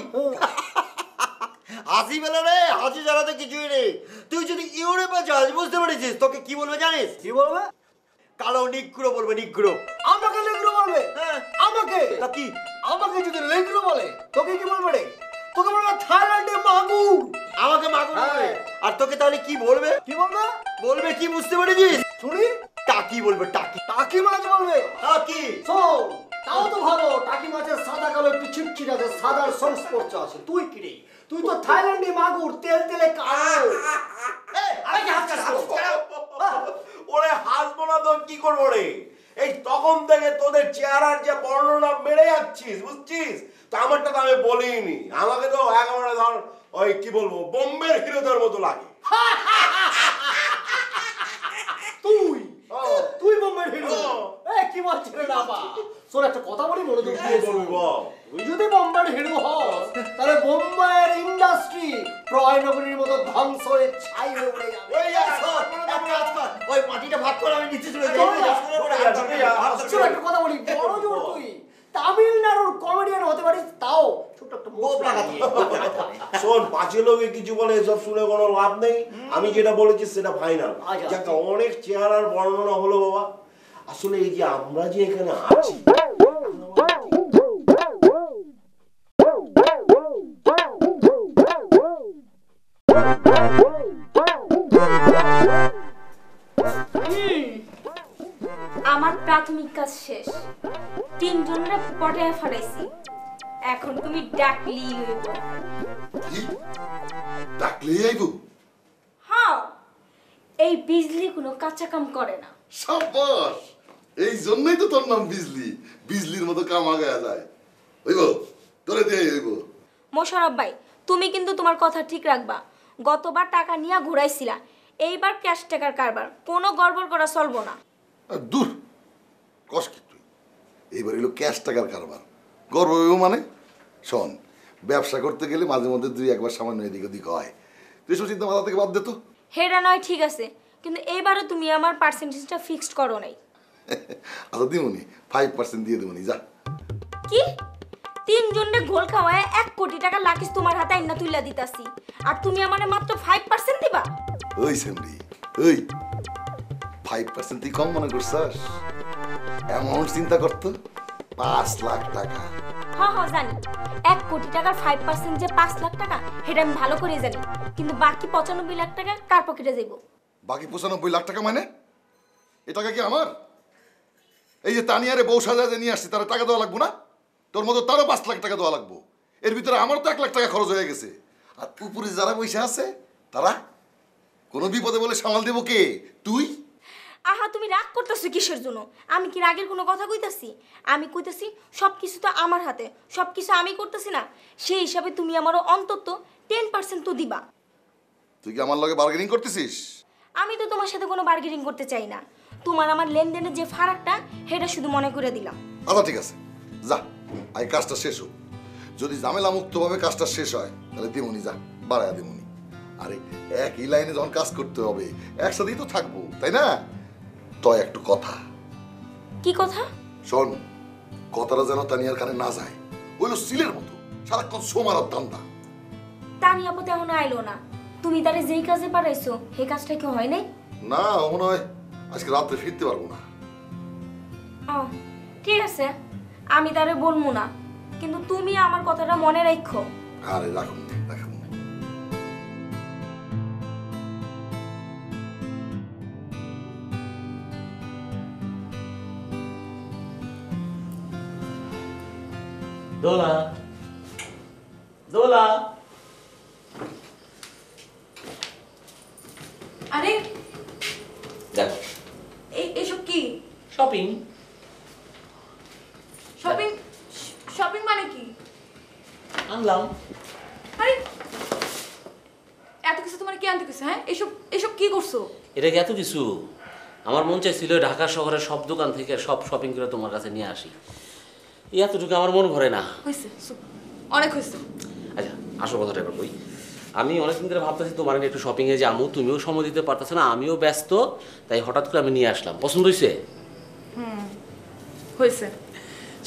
হাসি বেলা রে, হাসি জানাতে কিছুই নেই। তুই যদি ইউরোপে যাস, বুঝতে পেরেছিস, তোকে কি বলবে জানিস? কি বলবে? কালো নিগ্রো বলবে, নিগ্রো। আমাকে নেগ্রো বলবে? আমাকে? তা কি? আমাকে যদি নেগ্রো বলে তোকে কি বলবে রে? তোকে বলবে থাইল্যান্ডে মাগুর। আমাকে মাগুর বলবে? আর তোকে তাহলে কি বলবে? কি বলবে? বলবে কি, বুঝতে পেরেছিস? শুনি। টাকি বলবে, টাকি। টাকি মাছ বলবে? টাকি। শোন, তাও তো ভালো। টাকি মাছের সাদা কালো একটু ছিটছিট আছে, সাদার সংস্পর্শ আছে। তুই কি রে? তুই তো থাইল্যান্ডে মাগুর, তেল তেলে কালো। ওরে হাসবো না তো কি করবো রে? এই তখন থেকে তোদের চেহারার যে বর্ণনা বেড়ে যাচ্ছিস, বুঝছিস? তো আমারটা তো আমি বলিনি, আমাকে তো একেবারে ধর ওই কি বলবো বোম্বের হিরোদের মতো লাগে। তুই বোম্বের হিরো? কি বলছিস রে বাবা? শোন একটা কথা বলি, মনোযোগ দিয়ে শোন। তুই যদি বোম্বের হিরো হস তাহলে বোম্বের ইন্ডাস্ট্রি প্রয়নগরীর মতো ধ্বংস হয়ে ছাই হয়ে উড়ে যাবে। ওই মাটিটা ভাগ করে আমি নিচে চলে যাই। শোন একটা কথা বলি, বড় জোর তুই তামিলনাড়ুর কমেডিয়ান হতে পারিস, তাও ছোট একটা মুখ লাগাতে। শোন, পাঁচে লোকে কিছু বলে এসব শুনে কোনো লাভ নেই। আমি যেটা বলেছি সেটা ফাইনাল। যাক, অনেক চেহারার বর্ণনা হলো বাবা। আসলে এই যে আমরা যে এখানে আছি, আমার প্রাথমিক কাজ শেষ, 3 জনের পটায় ফলাইছি। এখন তুমি ডাকলি হইব। ডাকলেই আইব? হ্যাঁ, এই বিজলি কোনো কাঁচা কাম করে না। সাবাস, এই জন্যই তো তোর নাম বিজলি। বিজলির মতো কাম আগায়া যায়। হইব, তোরে দিয়ে হইব। মোশারফ ভাই, তুমি কিন্তু তোমার কথা ঠিক রাখবা। গতবার টাকা নিয়ে ঘুরাইছিলা, এইবার ক্যাশ টাকার কারবার, কোনো গড়বড় করা চলবো না। দূর কষ্ট কি তুই? এইবার এলো ক্যাশ টাকার কারবার, গর্ব হইব মানে? শোন, ব্যবসা করতে গেলে মাঝে মধ্যে 2-1 বার সামান্য এদিক ওদিক হয়। তুই এসব চিন্তা মাথা থেকে বাদ দে তো। হেরা নয় ঠিক আছে, কিন্তু এইবারও তুমি আমার পার্সেন্টেজটা ফিক্সড করো নাই। আচ্ছা দিমুনি, 5% দিয়ে দেবনি, যা। কি? 3 জনের গোল খাওয়ায় 1 কোটি টাকা লাকিস তোমার হাতে আইনা তুইলা দিতাছি, আর তুমি আমারে মাত্র 5% দিবা? ওই সেমরি, ওই 5% তুই কম মনে করছস? অ্যামাউন্ট চিন্তা করতো, 5 লাখ টাকা। হ্যাঁ হ্যাঁ জানি, 1 কোটি টাকার 5% যে 5 লাখ টাকা, সেটা আমি ভালো করে জানি। কিন্তু বাকি 95 লাখ টাকা কার পকেটে যাইব? বাকি 95 লাখ টাকা মানে? এ টাকা কি আমার? এই যে তানিয়ারে বউ সাজা যে নিয়ে আসছি, তারা টাকা দেওয়া লাগবো না? তোর মতো তারও 5 লাখ টাকা দেওয়া লাগবো। এর ভিতরে আমার তো 1 লাখ টাকা খরচ হয়ে গেছে। আর উপরে যারা পয়সা আছে তারা কোনো বিপদে বলে সামাল দেবো কে? তুই? আহা, তুমি রাগ করতেছো কিসের জন্য? আমি কি রাগের কোনো কথা কইতাছি? আমি কইতাছি সব কিছু তো আমার হাতে, সব কিছু আমি করতেছি না, সেই হিসাবে তুমি আমারও অন্তত 10% তো দিবা। তুই কি আমার লগে বার্গেনিং করতেছিস? আমি তো তোমার সাথে কোনো বার্গেনিং করতে চাই না। তোমার আমার লেনদেনের যে ফারাকটা, সেটা শুধু মনে করে দিলাম। আচ্ছা ঠিক আছে, যা আই কাজটা শেষ হোক, যদি ঝামেলা মুক্তভাবে কাজটা শেষ হয় তাহলে দিমুনি, যা বাড়ায়া দিমুনি। আরে একই লাইনে যখন কাজ করতে হবে একসাথেই তো থাকবো, তাই না? তয় একটু কথা। কি কথা? শোন, কথাটা যেন তানিয়ার কানে না যায়। ওইলো সিলের মতো সারাক্ষণ সোমারার দান্দা। তানিয়া আপু তেমন আইলো না, তুমি তারে যেই কাজে পাঠাইছো সেই কাজটা কি হয় নাই? না, মনে হয় আজকে রাত্রে ফিরতে পারবো না। ও ঠিক আছে, আমি তারে বলবো না, কিন্তু তুমি আমার কথাটা মনে রাখো। আরে রাখুন রাখুন। দোলা দোলা, আরে দেখো এইসব কি? শপিং। শপিং? শপিং মানে কি? আনলাম। আরে এত কিছু তোমার কি আনতে কিছু? হ্যাঁ, এসব এসব কি করছো? এটা কি এত কিছু? আমার মন চাইছিল ঢাকা শহরের সব দোকান থেকে সব শপিং করে তোমার কাছে নিয়ে আসি। এতটুকু আমার মন ভরে না। হয়েছে, অনেক হয়েছে। আচ্ছা আসল কথাটা এবার কই। আমি অনেকদিন ধরে ভাবতেছি তোমার নিয়ে একটু শপিংয়ে যাবো, তুমিও সময় দিতে পারতেছো না, আমিও ব্যস্ত, তাই হঠাৎ করে আমি নিয়ে আসলাম। পছন্দ হয়েছে? হয়েছে।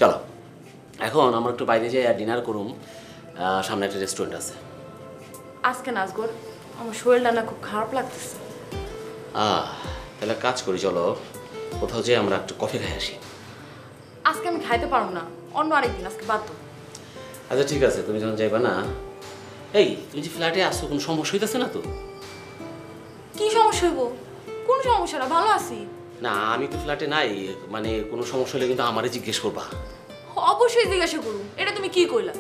চলো এখন আমরা একটু বাইরে যাই আর ডিনার করুম, সামনে একটা রেস্টুরেন্ট আছে। আজকে নাচগর আমার শরীরটা না খুব খারাপ লাগতেছে। তাহলে কাজ করি, চলো কোথাও যেয়ে আমরা একটু কফি খাই আসি। আজকে আমি খাইতে পারবো না, অন্য আরেকদিন, আজকে বাদ দাও। আচ্ছা ঠিক আছে, তুমি যখন যাইবা না। এই তুমি যে ফ্ল্যাটে আসছো, কোনো সমস্যা হইতেছে না তো? কি সমস্যা হইব? কোন সমস্যা না, ভালো আছি। না আমি তো ফ্ল্যাটে নাই, মানে কোনো সমস্যা হলে কিন্তু আমারে জিজ্ঞেস করবা। অবশ্যই জিজ্ঞাসা করুন, এটা তুমি কি কইলা?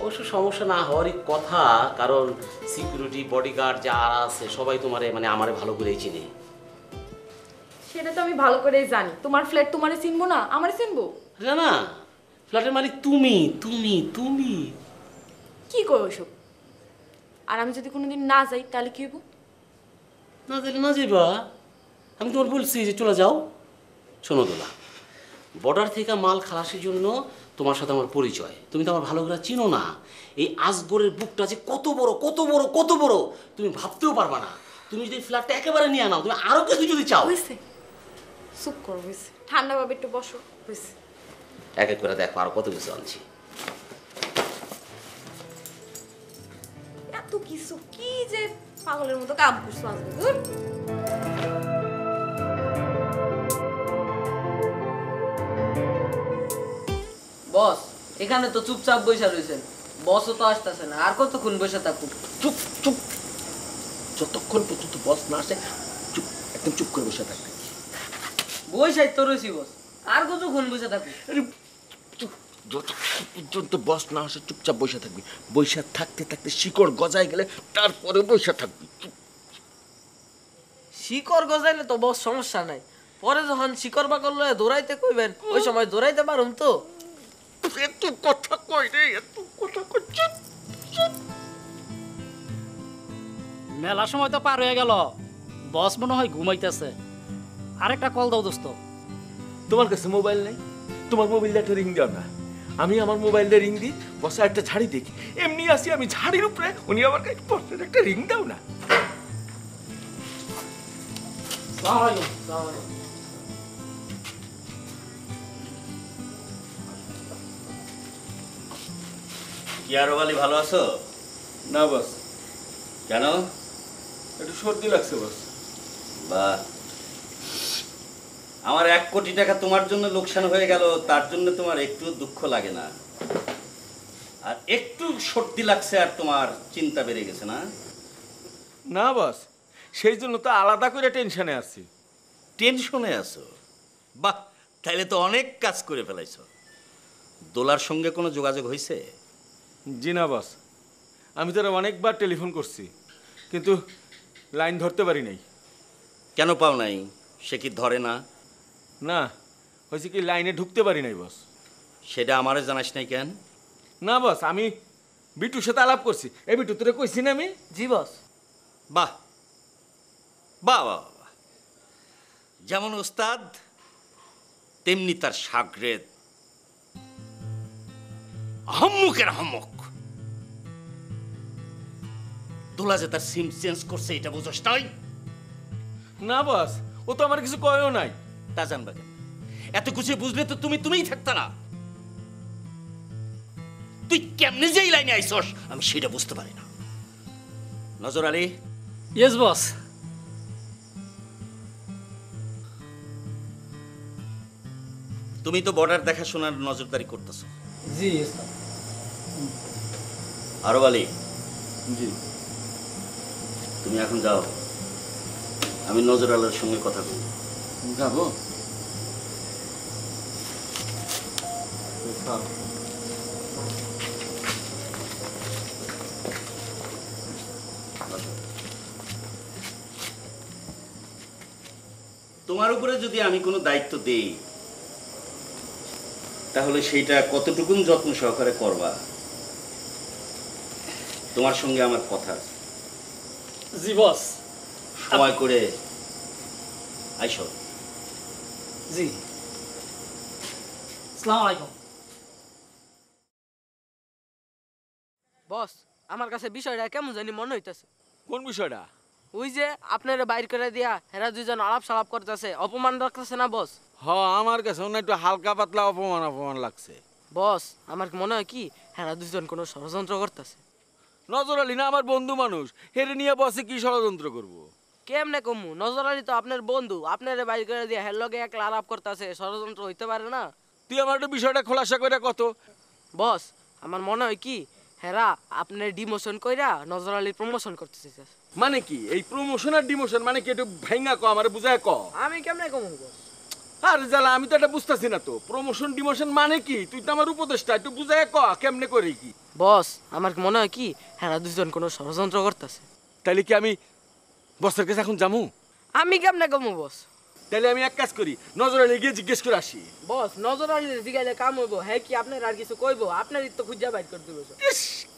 অবশ্য সমস্যা না হওয়ারই কথা, কারণ সিকিউরিটি বডিগার্ড যারা আছে সবাই তোমারে মানে আমারে ভালো করেই চিনে। সেটা তো আমি ভালো করেই জানি, তোমার ফ্ল্যাট তোমারে চিনবো না, আমারে চিনবো? না না, ফ্ল্যাটের মালিক তুমি তুমি তুমি। কি কই ওসব? আর আমি যদি কোনোদিন না যাই তাহলে কি হইব? না যাইলে না যাইবা, আমি তোমার বলছি যে চলে যাও। শোনো দোলা, বর্ডার থেকে মাল খালাসের জন্য তোমার সাথে আমার পরিচয়, তুমি তো আমার ভালো করে চিনো না। এই আজগরের বুকটা যে কত বড় কত বড় কত বড় তুমি ভাবতেও পারবা না। তুমি যদি ফ্ল্যাটটা একেবারে নিয়ে নাও, তুমি আরো কিছু যদি চাও। হইছে, চুপ করো, হইছে। ঠান্ডা ভাবে একটু বসো, হইছে। এক এক করে দেখো আরো কত কিছু আনছি। এত কিছু কি যে পাগলের মতো কাম করছো আজকে, ধুর। বস এখানে তো চুপচাপ বসে রয়েছেন, বসও তো আসতেছে না, আর কতক্ষণ বসে থাকুক? চুপ চুপ, যতক্ষণ পর্যন্ত বস না আসে চুপ, একদম চুপ করে বসে থাকবে। বসে তো রয়েছি বস, আর কতক্ষণ বসে থাকুক? যতক্ষণ পর্যন্ত বস না আসে চুপচাপ বসে থাকবি। বসে থাকতে থাকতে শিকড় গজায় গেলে তারপরে বসে থাকবি। শিকড় গজাইলে তো বস সমস্যা নাই, পরে যখন শিকড় বাকড় লয়ে দৌড়াইতে কইবেন ওই সময় দৌড়াইতে পারুম তো। এত কথা কই রে, এত কথা কই। মেলা সময় তো পার হয়ে গেল, বস মনে হয় ঘুমাইতেছে। আরেকটা কল দাও দোস্ত। তোমার কাছে মোবাইল নেই? তোমার মোবাইলটা একটা রিং দাও না। আমি আমার মোবাইলটা রিং দিই, বসে একটা ঝাড়ি দেখি, এমনি আসি আমি ঝাড়ির উপরে, উনি আমার কাছে বসের একটা রিং দাও না। কি আর বালি, ভালো আছো? না বস। কেন? একটু সর্দি লাগছে বস। বাহ, আমার 1 কোটি টাকা তোমার জন্য লোকসান হয়ে গেল, তার জন্য তোমার একটু দুঃখ লাগে না? আর একটু সর্দি লাগছে আর তোমার চিন্তা বেড়ে গেছে না? না বস, সেই জন্য তো আলাদা করে টেনশনে আছি। টেনশনে আছো? বাহ, তাইলে তো অনেক কাজ করে ফেলাইছো। দোলার সঙ্গে কোনো যোগাযোগ হয়েছে? জি না বস, আমি তো অনেকবার টেলিফোন করছি, কিন্তু লাইন ধরতে পারি নাই। কেন পাও নাই? সে কি ধরে না? না, হয়েছে কি লাইনে ঢুকতে পারি নাই বস। সেটা আমারে জানাস নাই কেন? না বস, আমি বিটুর সাথে আলাপ করছি। এই বিটু তোরে কইছি না আমি? জি বস। বাহ বাহ বাহ, যেমন ওস্তাদ তেমনি তার শাগরেদ। আহম্মকের আহম্মক। দোলা যে তার সিম চেঞ্জ করছে এটা বুঝছ নাই? না বস, ও তো আমার কিছু কয়ও নাই। তা জানবা কেন? এত কিছু বুঝলে তো তুমিই থাকতা না। তুই কেমনে যে এই লাইনে আইছস আমি সেটা বুঝতে পারি না। নজর আলী। Yes boss. তুমি তো বর্ডার দেখাশোনার নজরদারি করতেছ। জি। আরব আলী। জি। তুমি এখন যাও, আমি নজর আলীর সঙ্গে কথা বলব। যাবো? তোমার উপরে যদি আমি কোনো দায়িত্ব দেই তাহলে সেইটা কতটুকুন যত্ন সহকারে করবা তোমার সঙ্গে আমার কথা আছে। জি বস। সময় করে আইসো। জি। আসসালামু আলাইকুম। বস, আমার কাছে বিষয়টা কেমন জানি মনে হইতাছে। কোন বিষয়টা? ওই যে আপনারা বাইর করে দিয়া হেরা দুইজন আলাপ সালাপ করতেছে, অপমান রাখতেছে না বস? আমার কাছে একটু হালকা পাতলা অপমান লাগছে। বস, আমার মনে হয় কি হেরা দুইজন কোনো ষড়যন্ত্র করতেছে। নজর আলী না আমার বন্ধু মানুষ, হেরে নিয়ে বসে কি ষড়যন্ত্র করব? কেমনে কমু? নজর আলী তো আপনার বন্ধু, আপনারে বাইর করে দিয়া হের লগে একলা আলাপ করতেছে, ষড়যন্ত্র হইতে পারে না? তুই আমার একটু বিষয়টা খোলাসা করে কত। বস, আমার মনে হয় কি হেরা আপনার ডিমোশন কইরা নজর আলীর প্রমোশন করতেছে। মানে কি এই প্রমোশন আর ডিমোশন মানে কি? একটু ভাইঙ্গা ক, আমার বুঝায় ক। আমি কেমনে কমু বস? আরে জ্বালা, আমি তো এটা বুঝতেছি না তো। প্রমোশন ডিমোশন মানে কি? তুই তো আমার উপদেষ্টা, একটু বুঝায় ক কেমনে করে কি। বস, আমার মনে হয় কি হেরা দুজন কোনো ষড়যন্ত্র করতেছে। তাইলে কি আমি বসের কাছে এখন যামু? আমি কেমনে কমু বস? তাহলে আমি এক কাজ করি, নজর আলী গিয়ে জিজ্ঞেস করে আসি। বস, নজর আলীর জিগাইলে কাম হইব? হ্যাঁ কি আপনার আর কিছু কইব? আপনারই তো খুঁজা বাইর করে দিব।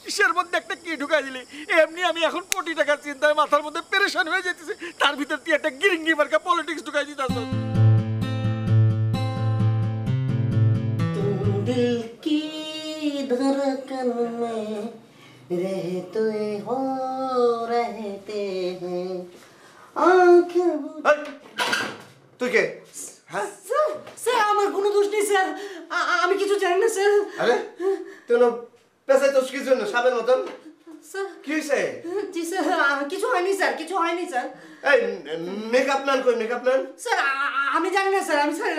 কিসের মধ্যে একটা কি ঢুকাই দিলি? এমনি আমি এখন কোটি টাকার চিন্তায় মাথার মধ্যে পেরেশান হয়ে যেতেছে, তার ভিতর তুই একটা গিরিঙ্গি মার্কা পলিটিক্স ঢুকাই দিতাছ। दिल की धड़कन में रहते हो रहते हैं आंखें। তুই কে? হ্যাঁ স্যার, স্যার আমার কোনো দোষ নেই স্যার, আমি কিছু জানি না স্যার। আরে তুই পেশায় তো কিছু না সাবের মতন। স্যার কি হয়েছে? জি স্যার, কিছু হয়নি স্যার, কিছু হয়নি স্যার। এই মেকআপ ম্যান কই? Makeup man? স্যার আমি জানি না স্যার,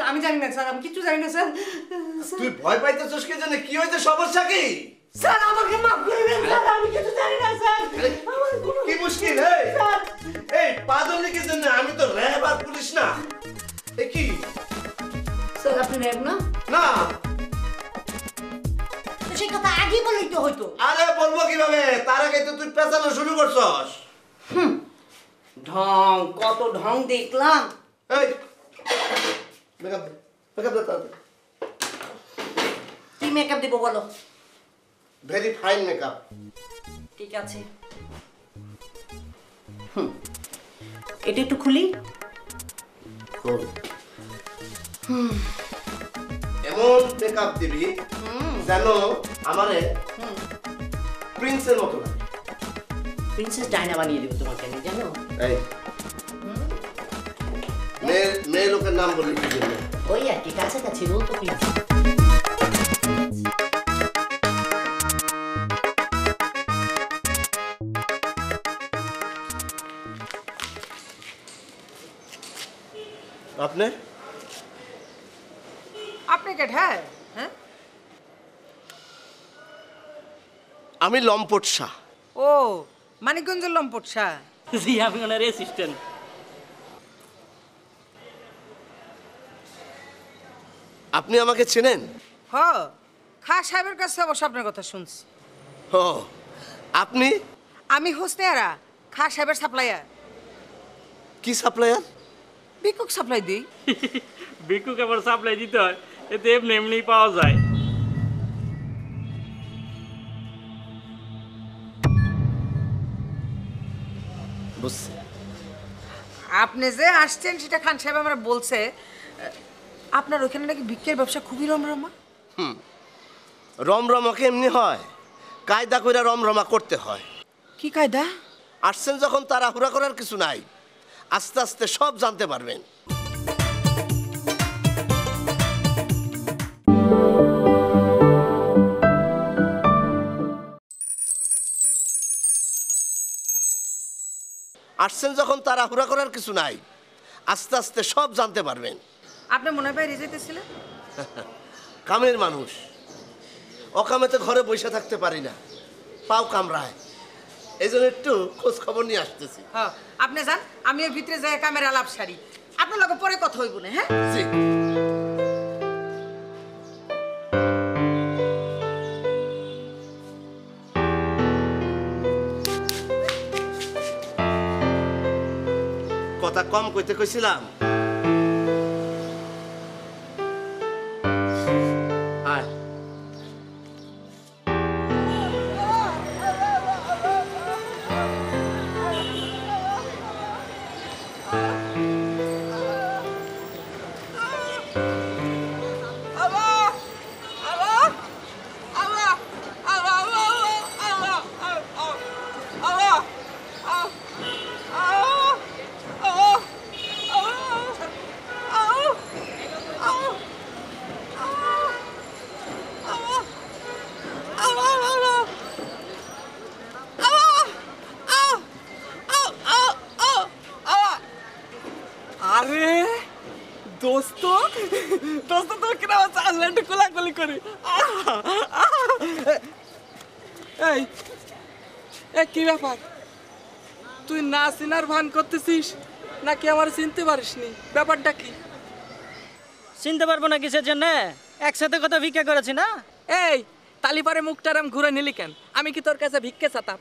আমি জানি না স্যার, আমি কিছু জানি না স্যার। তুই ভয় পাইতেছিস কি জানে? কি হয়েছে? সমস্যা কি? স্যার আমাকে মাফ করে দেন স্যার, আমি কিছু জানি না স্যার। কি মুশকিল? এই পাদলি কি জন্য? আমি তো র্যাব আর পুলিশ না। এ কি স্যার? আপনি র্যাব না? না। তো সেই কথা আগেই বলেই তো হইতো। আরে বলবো কিভাবে? তার আগে তো তুই পেছানো শুরু করছস। ঢং, কত ঢং দেখলাম। এই মেকআপ মেকআপ দে তাড়াতাড়ি। কি মেকআপ দিব বলো? Very fine makeup. ঠিক আছে, এটা একটু খুলি। এমন মেকআপ দিবি যেন আমারে প্রিন্সের মতো লাগে। প্রিন্সেস ডায়না বানিয়ে দেবো তোমাকে আমি, জানো? এই মেয়ে লোকের নাম বলি কি জন্য? ওই আর কি, কাছাকাছি বলতো প্রিন্স। আপনি আপনি কে? হ্যাঁ হ্যাঁ, আমি লম্পট শাহ। ও মানিকগঞ্জের লম্পট শাহ। জি, আমি ওনার অ্যাসিস্ট্যান্ট। আপনি আমাকে চেনেন? হ, খা সাহেবের কাছে অবশ্য আপনার কথা শুনছি। ও আপনি? আমি হোসনে আরা, খা সাহেবের সাপ্লাইয়ার। কি সাপ্লায়ার? ভিক্ষুক সাপ্লাই দিই। ভিক্ষুক আবার সাপ্লাই দিতে হয়? এতে এমনি এমনি পাওয়া যায়। বুঝছি। আপনি যে আসছেন সেটা খান সাহেব আমরা বলছে। আপনার ওখানে নাকি ভিক্ষের ব্যবসা খুবই রমরমা। রমরমাকে এমনি হয়, কায়দা কইরা রমরমা করতে হয়। কি কায়দা? আসছেন যখন তাড়াহুড়া করার কিছু নাই, আস্তে আস্তে সব জানতে পারবেন। আসছেন যখন তাড়াহুড়া করার কিছু নাই, আস্তে আস্তে সব জানতে পারবেন। আপনি মনে হয় বাইরে যেতেছিলেন? কামের মানুষ, অকামেতে ঘরে বসে থাকতে পারি না, পাও কামড়ায়, এই জন্য একটু খোঁজ খবর নিয়ে আসতেছি। হ্যাঁ আপনি যান, আমি এর ভিতরে যাই কামের আলাপ সারি, আপনার লগে পরে কথা হইব না। হ্যাঁ জি। কথা কম কইতে কইছিলাম। আয়। আরে দোস্ত, দোস্ত তোর কিনা চালটা কোলাকুলি করি। এই কি ব্যাপার, তুই না চিনার ভান করতেছিস নাকি আমার চিনতে পারিসনি? ব্যাপারটা কি? চিনতে পারবো না কিসের জন্য? একসাথে কথা ভিক্ষা করেছি না। এই তালিপারে মুখটারাম ঘুরে নিলি কেন? আমি কি তোর কাছে ভিক্ষে চাতাম?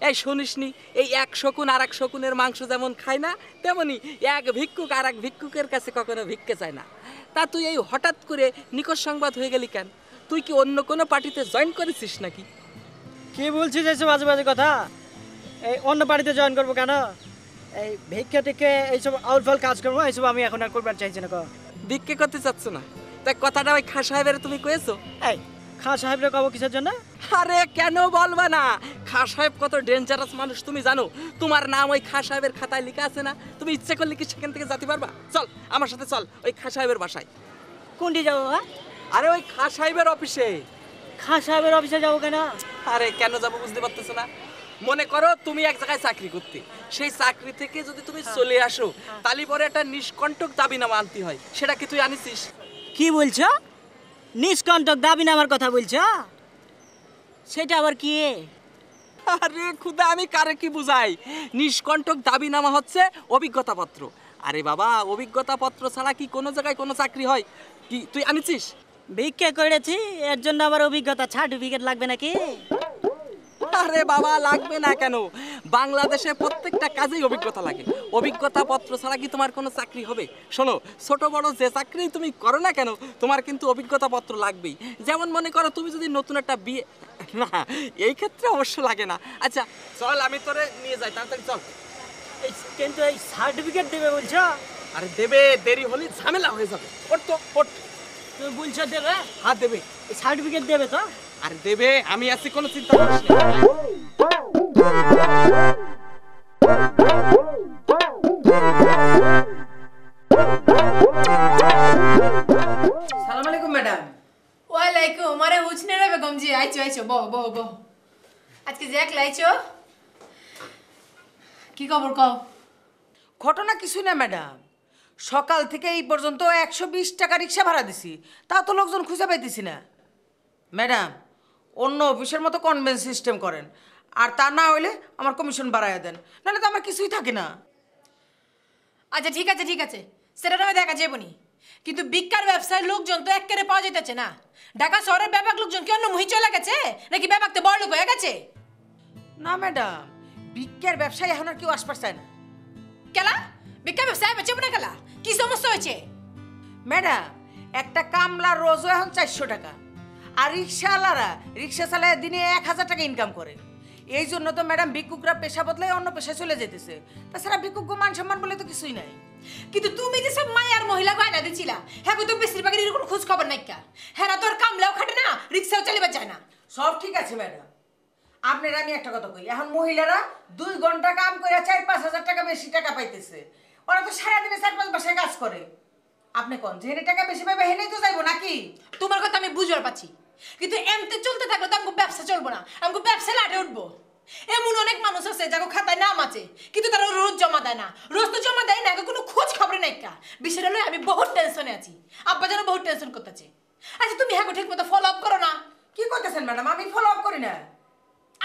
এই শুনিসনি, এই এক শকুন আর এক শকুনের মাংস যেমন খায় না, তেমনি এক ভিক্ষুক আর এক ভিক্ষুকের কাছে কখনো ভিক্ষে চায় না। তা তুই এই হঠাৎ করে নিকট সংবাদ হয়ে গেলি কেন? তুই কি অন্য কোনো পার্টিতে জয়েন করেছিস নাকি? কি বলছিস এইসব বাজে বাজে কথা? এই অন্য পার্টিতে জয়েন করবো কেন? এই ভিক্ষা টিক্ষে এইসব আউটফল কাজ করবো, এইসব আমি এখন আর করবার চাইছি না। ভিক্ষে করতে চাচ্ছ না? তাই কথাটা ওই খাঁ সাহেবের তুমি কয়েছো? এই খাঁ সাহেবরে কব কিসের জন্য? আরে কেন বলবা না, খাঁ সাহেব কত ডেঞ্জারাস মানুষ তুমি জানো? তোমার নাম ওই খাঁ সাহেবের খাতায় লেখা আছে না? তুমি ইচ্ছে করলে কি সেখান থেকে যেতে পারবা? চল আমার সাথে, চল ওই খাঁ সাহেবের বাসায়। কোনটি যাবো? আরে ওই খাঁ সাহেবের অফিসে। খাঁ সাহেবের অফিসে যাবো কেন? আরে কেন যাবো বুঝতে পারতেছো না? মনে করো তুমি এক জায়গায় চাকরি করতে, সেই চাকরি থেকে যদি তুমি চলে আসো তাহলে পরে একটা নিষ্কণ্টক দাবিনামা আনতে হয়, সেটা কি তুই আনিছিস? কি বলছো? নিষ্কণ্টক দাবিনামার কথা বলছো? সেটা আবার কি? আরে খুদা, আমি কারে কি বুঝাই? নিষ্কণ্টক দাবিনামা হচ্ছে অভিজ্ঞতা পত্র। আরে বাবা, অভিজ্ঞতা পত্র ছাড়া কি কোনো জায়গায় কোনো চাকরি হয়? কি তুই আনিছিস? ভিক্ষা করেছি, এর জন্য আবার অভিজ্ঞতা সার্টিফিকেট লাগবে নাকি? আরে বাবা, লাগবে না কেন? বাংলাদেশে প্রত্যেকটা কাজেই অভিজ্ঞতা লাগে। অভিজ্ঞতা পত্র ছাড়া কি তোমার কোনো চাকরি হবে? শোনো, ছোট বড় যে চাকরি তুমি করো না কেন, তোমার কিন্তু অভিজ্ঞতা পত্র লাগবেই। যেমন মনে করো তুমি যদি নতুন একটা বিয়ে, না এই ক্ষেত্রে অবশ্য লাগে না। আচ্ছা চল, আমি তোরে নিয়ে যাই, তাড়াতাড়ি চল। কিন্তু এই সার্টিফিকেট দেবে বলছো? আরে দেবে, দেরি হলে ঝামেলা হয়ে যাবে। ওঠ তো, ওঠ। তুমি বলছো দেবে? হ্যাঁ দেবে। সার্টিফিকেট দেবে তো? আরে দেবে, আমি আছি, কোনো চিন্তা করিস না। সালাম আলাইকুম ম্যাডাম। ওয়ালাইকুম। আরে হুছনে রে বেগম জি, আইছো আইছো, বহ বহ বহ। আজকে যে এক লাইছো, কি খবর কও? ঘটনা কিছুই না ম্যাডাম, সকাল থেকে এই পর্যন্ত 120 টাকা রিক্সা ভাড়া দিছি, তা তো লোকজন খুঁজে পাইতেছি না। ম্যাডাম, অন্য অফিসের মতো কনভেন্স সিস্টেম করেন, আর তা না হইলে আমার কমিশন বাড়াইয়া দেন, নাহলে তো আমার কিছুই থাকে না। আচ্ছা ঠিক আছে ঠিক আছে, সেটা নয় দেখা যাবনি, কিন্তু বিজ্ঞার ব্যবসায় লোকজন তো একেবারে পাওয়া যাইতেছে না। ঢাকা শহরের ব্যাপক লোকজন কি অন্য মুহি চলে গেছে নাকি ব্যাপকতে বড় লোক হয়ে গেছে? না ম্যাডাম, বিজ্ঞার ব্যবসায় এখন আর কেউ আসপাস চায় না। কেলা বিজ্ঞার ব্যবসায় বেচে না কেলা? কি সমস্যা হয়েছে? ম্যাডাম, একটা কামলার রোজও এখন 400 টাকা, আর রিক্সাওয়ালারা রিক্সা চালায় দিনে 1000 টাকা ইনকাম করে। এই জন্য তো ম্যাডাম ভিক্ষুকরা পেশা বদলায় অন্য পেশায় চলে যেতেছে। তাছাড়া ভিক্ষুক মান সম্মান বলে তো কিছুই নাই। কিন্তু তুমি যে সব মায়ার মহিলা গয়না দিছিলা, হ্যাঁ তো বেশিরভাগের এরকম খোঁজ খবর নাই কা? হ্যাঁ না, তোর কামলাও খাটে না, রিক্সাও চালিবার যায় না। সব ঠিক আছে ম্যাডাম, আপনার আমি একটা কথা কই, এখন মহিলারা 2 ঘন্টা কাম করে 4-5 হাজার টাকা বেশি টাকা পাইতেছে। ওরা তো সারাদিনে 4-5 বাসায় কাজ করে। আপনি কোন যেখানে টাকা বেশি পাইবে হেনেই তো যাইবো নাকি? তোমার কথা আমি বুঝতে পারছি, কিন্তু এমতে চলতে থাকলে তো আমাকে ব্যবসা চলবো না, আমাকে ব্যবসা লাটে উঠবো। এমন অনেক মানুষ আছে যাকে খাতায় নাম আছে, কিন্তু তারা রোজ জমা দেয় না। রোজ তো জমা দেয় না, কোনো খোঁজ খবর নাই। বিষয়টা হলো আমি বহুত টেনশনে আছি, আব্বা যেন বহুত টেনশন করতেছে। আচ্ছা তুমি হ্যাঁ ঠিক মতো ফলো আপ করো না? কি করতেছেন ম্যাডাম? আমি ফলো আপ করি না।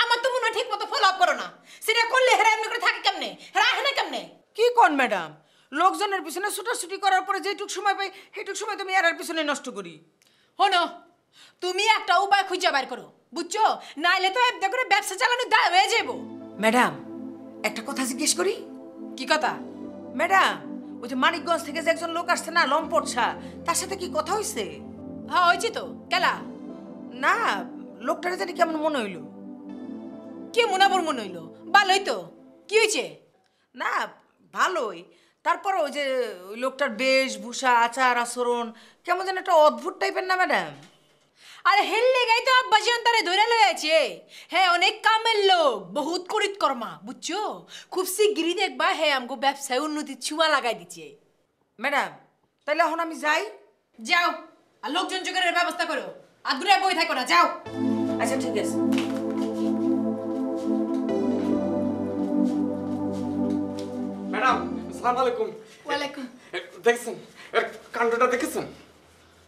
আমার তো মনে হয় ঠিক মতো ফলো আপ করো না। সেটা করলে হেরা এমনি করে থাকে কেমনে, হেরা আহে না কেমনে? কি কোন ম্যাডাম, লোকজনের পিছনে ছুটাছুটি করার পরে যেটুক সময় পাই সেইটুক সময় তুমি এর পিছনে নষ্ট করি। হনো, তুমি একটা উপায় খুঁজে বের করো, বুঝছো? নাইলে তো একদম করে ব্যবসা চালানো দায় হয়ে যাবো। ম্যাডাম একটা কথা জিজ্ঞেস করি। কি কথা? ম্যাডাম ওই যে মানিকগঞ্জ থেকে যে একজন লোক আসছে না, লম্পট শাহ, তার সাথে কি কথা হইছে? হ্যাঁ হয়েছে তো। কেলা? না, লোকটারে জানি কেমন মনে হইলো। কে মুনাবর মনে হইলো? ভালোই তো। কি হয়েছে? না ভালোই, তারপর ওই যে ওই লোকটার বেশভূষা, আচার আচরণ কেমন যেন একটা অদ্ভুত টাইপের না ম্যাডাম? আরে হেললে গাই তো আব্বাজি তারে ধরে লয়ে আছে। হ্যাঁ অনেক কামের লোক, বহুত করিত কর্মা, বুঝছো? খুব শিগগিরই দেখবা হ্যাঁ আমগো ব্যবসায় উন্নতির ছোঁয়া লাগাই দিচ্ছে। ম্যাডাম তাহলে এখন আমি যাই? যাও, আর লোকজন জোগাড়ের ব্যবস্থা করো, আর দূরে বই থাকো না, যাও। আচ্ছা ঠিক আছে। ম্যাডাম আসসালামু আলাইকুম। ওয়ালাইকুম। দেখছেন এর কাণ্ডটা দেখেছেন?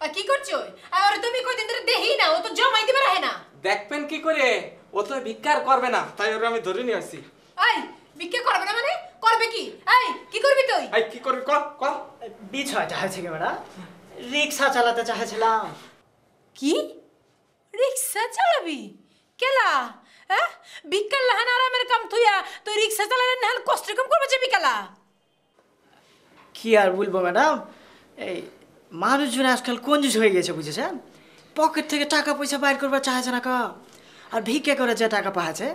আর কি করছো? আর তুমি কয়দিন ধরে দেখি না, ও তো জমাই দিবে রাহে না। দেখবেন কি করে, ও তো ভিক্ষার করবে না, তাই ওরে আমি ধরে নিয়ে আসছি। এই ভিক্ষা করবে না মানে করবে কি? এই কি করবি তুই? এই কি করবি কর কর। বিষয় চাইছে কি ম্যাডাম, রিক্সা চালাতে চাইছিলাম। কি রিক্সা চালাবি? কেলা? হ্যাঁ ভিক্ষার লাহান আরামের কাম থুইয়া তুই রিক্সা চালালে না কষ্ট কম করবে যে বিকালা? কি আর বলবো ম্যাডাম, এই মানুষজন আজকাল কঞ্জুস হয়ে গেছে বুঝেছেন। পকেট থেকে টাকা পয়সা বাইর করবার চাইছে না কা, আর ভিক্ষা করে যে টাকা পাচ্ছে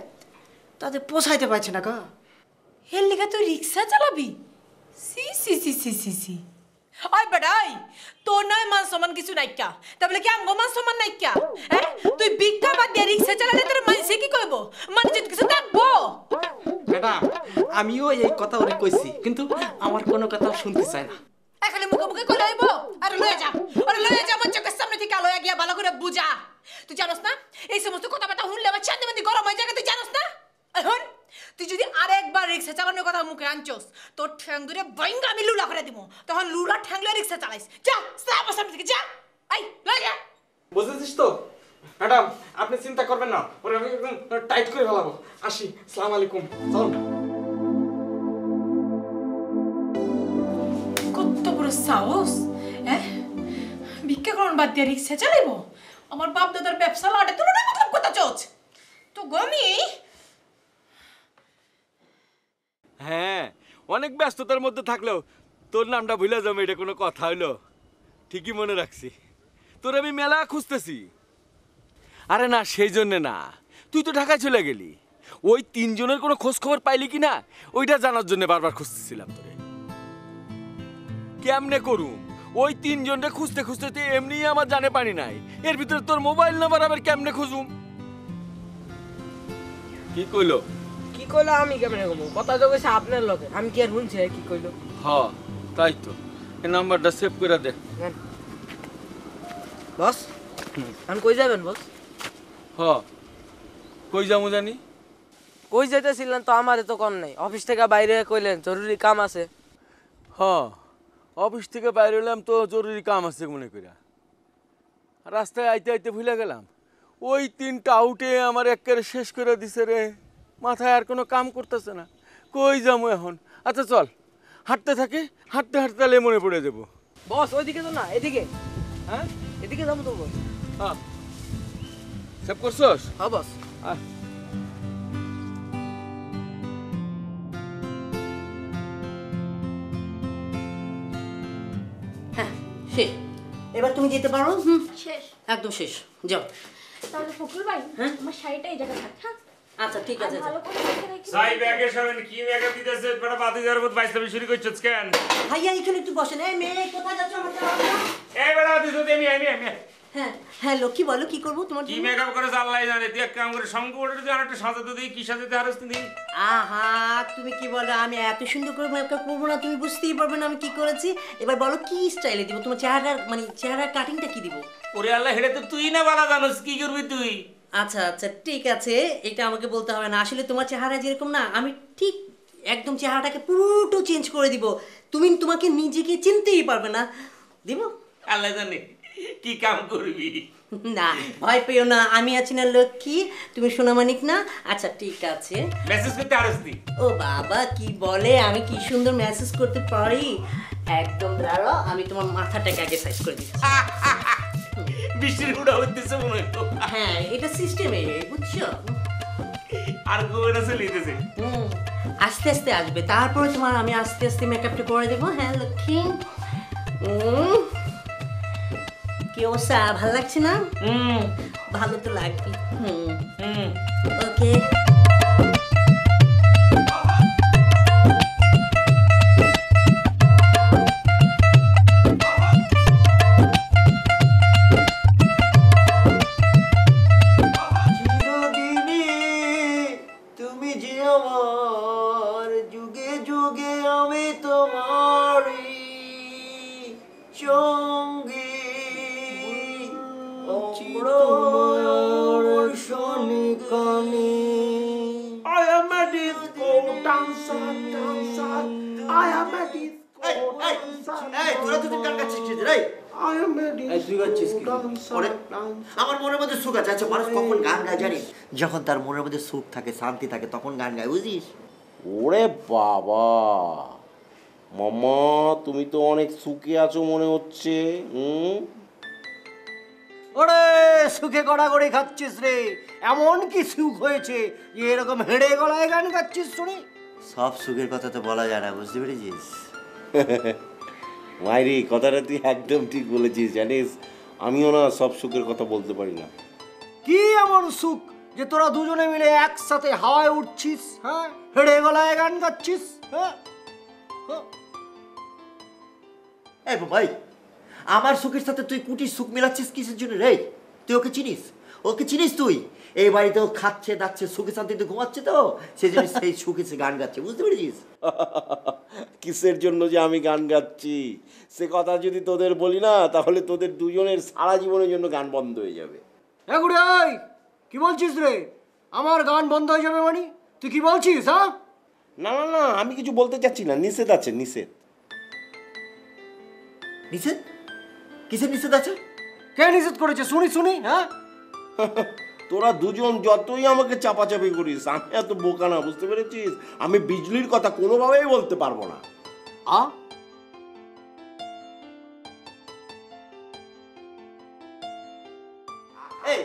তাদের পোষাইতে পারছে না কা। এর লিগা তুই রিক্সা চালাবি? সি সি সি সি সি সি। ওই বেড়াই, তোর নয় মান সম্মান কিছু নাইকা, তাহলে কি আমগো মান সম্মান নাইকা? হ্যাঁ তুই ভিক্ষা বাদ দিয়ে রিক্সা চালালে তোর মানুষে কি কইবো? মানুষ যদি কিছু দেখবো? ম্যাডাম আমিও এই কথা ওরে কইছি, কিন্তু আমার কোনো কথা শুনতে চায় না। খালি মুখে মুখে কই লইবো? আরে লয়ে যা, আরে লয়ে যা, আমার চোখের সামনে থেকে লয়ে গিয়া ভালো করে বুঝা। তুই জানোস না এই সমস্ত কথাবার্তা শুনলে আমার চাঁদে গরম হয়ে যায়, তুই জানোস না? এখন তুই যদি আরেকবার রিক্সা চালানোর কথা মুখে আনছস, তোর ঠ্যাং ধরে বাইঙ্গা আমি লুলা করে দিব। তখন লুলা ঠ্যাং লয়ে রিক্সা চালাইস। যা আমার সামনে থেকে যা, এই লয়ে যা। বুঝেছিস তো ম্যাডাম, আপনি চিন্তা করবেন না, ওরে আমি একদম টাইট করে ফেলাবো। আসি, আসসালামু আলাইকুম। চলুন। কত বড় সাহস, হ্যাঁ ভিক্ষা করুন বাদ দিয়ে রিক্সা চালাইব? আমার বাপ দাদার ব্যবসা লাটে তুলনায় মতলব কথা চোচ তো গমি। হ্যাঁ অনেক ব্যস্ততার মধ্যে থাকলেও তোর নামটা ভুলে যাবো এটা কোনো কথা হইলো? ঠিকই মনে রাখছি, তোর আমি মেলা খুঁজতেছি। আরে না সেই জন্যে না, তুই তো ঢাকায় চলে গেলি, ওই 3 জনের কোনো খোঁজ খবর পাইলি কি না ওইটা জানার জন্য বারবার খুঁজতেছিলাম তোরে। কেমনে করুম ওই 3 জনকে খুঁজতে খুঁজতে এমনি আমার জানে পানি নাই, এর ভিতরে তোর মোবাইল নাম্বার আবার কেমনে খুঁজুম? কি কইলো? কি কইলো আমি কেমনে কমু? কথা তো কইছে আপনার লগে, আমি কি আর শুনছি কি কইলো? হ্যাঁ তাই তো, এই নাম্বারটা সেভ করে দে। বস আমি কই যাবেন বস? হ্যাঁ কই যামু জানি? কই যাইতেছিলেন তো আমারে তো কোন নাই, অফিস থেকে বাইরে কইলেন জরুরি কাম আছে। হ্যাঁ অফিস থেকে বাইরে হলাম তো জরুরি কাম আছে মনে কইরা, রাস্তায় আইতে আইতে ভুলে গেলাম। ওই 3টা আউটে আমার একেবারে শেষ করে দিছে রে, মাথায় আর কোনো কাম করতেছে না, কই যামু এখন? আচ্ছা চল হাঁটতে থাকি, হাঁটতে হাঁটতে তাহলে মনে পড়ে যাবো। বস ওইদিকে তো না, এদিকে। হ্যাঁ এদিকে যাবো তো বস। হ্যাঁ সেভ করছস? হ্যাঁ বস। এবার তুমি যেতে পারো। শেষ একদম শেষ, যাও। তাহলে ফকরুল ভাই আমার শাড়িটা এই জায়গায় থাক। হ্যাঁ আচ্ছা ঠিক আছে। ভালো করে দেখে রাখি। সাই ব্যাগে সবেন কি ব্যাগে দিতেছে বড় বাতিজার মত বাইসলামি শুরু করছস কেন? ভাইয়া এখানে একটু বসেন। এই মেয়ে কোথায় যাচ্ছ? আমার এই বড় দিছো আমি হ্যাঁ হ্যাঁ লক্ষ্মী বলো কি করবো তোমার কি মেকআপ করে আল্লাহ জানে, তুই এক কাম করে শঙ্করের যে আরেকটা সাজাতে দিই, কি সাজাতে হারস তুই? আহা তুমি কি বলো, আমি এত সুন্দর করে মেকআপ করবো না, তুমি বুঝতেই পারবে না আমি কি করেছি। এবার বলো কি স্টাইলে দিব, তোমার চেহারার মানে চেহারার কাটিংটা কি দিব? ওরে আল্লাহ, হেডে তো তুই না বালা জানোস, কি করবি তুই? আচ্ছা আচ্ছা ঠিক আছে, এটা আমাকে বলতে হবে না। আসলে তোমার চেহারা যেরকম না, আমি ঠিক একদম চেহারাটাকে পুরোটা চেঞ্জ করে দিব, তুমি তোমাকে নিজেকে চিনতেই পারবে না। দিব আল্লাহ জানে কি কাম করবি। না ভয় পেও না, আমি আছি না লক্ষ্মী, তুমি সোনামানিক না। আচ্ছা ঠিক আছে, মেসেজ করতে আরস তুই? ও বাবা কি বলে, আমি কি সুন্দর মেসেজ করতে পারি। একদম দাঁড়াও, আমি তোমার মাথাটাকে আগে সাইজ করে দিচ্ছি। বৃষ্টির গুড়া হইতেছে মনে হইতো। হ্যাঁ এটা সিস্টেমে, বুঝছো? আর গোয়েনা চলিতেছে। আস্তে আস্তে আসবে, তারপরে তোমার আমি আস্তে আস্তে মেকআপটা করে দেবো। হ্যাঁ লক্ষ্মী, কি অবস্থা, ভালো লাগছে না? ভালো তো লাগবে। ওকে তুমি যে আমার, যুগে যুগে আমি তোমারই সঙ্গী। I am a disco dancer, dancer. I am a disco dancer. তোরা দুদিন গান গাচ্ছিস কি রে? I am a disco dancer. আমার মনের মধ্যে সুখ আছে। আচ্ছা মানুষ কখন গান গায় জানিস? যখন তার মনের মধ্যে সুখ থাকে, শান্তি থাকে, তখন গান গায়, বুঝিস? ওরে বাবা, মামা তুমি তো অনেক সুখে আছো মনে হচ্ছে। ওরে সুখে গড়াগড়ি খাচ্ছিস রে, এমন কি সুখ হয়েছে যে এরকম হেড়ে গলায় গান গাচ্ছিস শুনি? সব সুখের কথা তো বলা যায় না, বুঝতে পেরেছিস? মাইরি কথাটা তুই একদম ঠিক বলেছিস। জানিস আমিও না সব সুখের কথা বলতে পারি না। কি এমন সুখ যে তোরা দুজনে মিলে একসাথে হাওয়ায় উঠছিস, হ্যাঁ হেড়ে গলায় গান গাচ্ছিস? হ্যাঁ এই ভাই, আমার সুখের সাথে তুই কুটির সুখ মিলাচ্ছিস কিসের জন্য রে? তুই ওকে চিনিস? ওকে চিনিস তুই? এই বাড়িতে ও খাচ্ছে দাচ্ছে, সুখে শান্তিতে ঘুমাচ্ছে, তো সেই জন্য সেই সুখে সে গান গাচ্ছে, বুঝতে পেরেছিস? কিসের জন্য যে আমি গান গাচ্ছি সে কথা যদি তোদের বলি না, তাহলে তোদের দুজনের সারা জীবনের জন্য গান বন্ধ হয়ে যাবে। কি বলছিস রে? আমার গান বন্ধ হয়ে যাবে মানে তুই কি বলছিস? হ্যাঁ না না না, আমি কিছু বলতে চাচ্ছি না, নিষেধ আছে, নিষেধ। নিষেধ? কিসের নিষেধ আছে? কে নিষেধ করেছে শুনি শুনি? হ্যাঁ তোরা দুজন যতই আমাকে চাপাচাপি করিস, আমি এত বোকা না, বুঝতে পেরেছিস? আমি বিজলির কথা কোনোভাবেই বলতে পারবো না। এই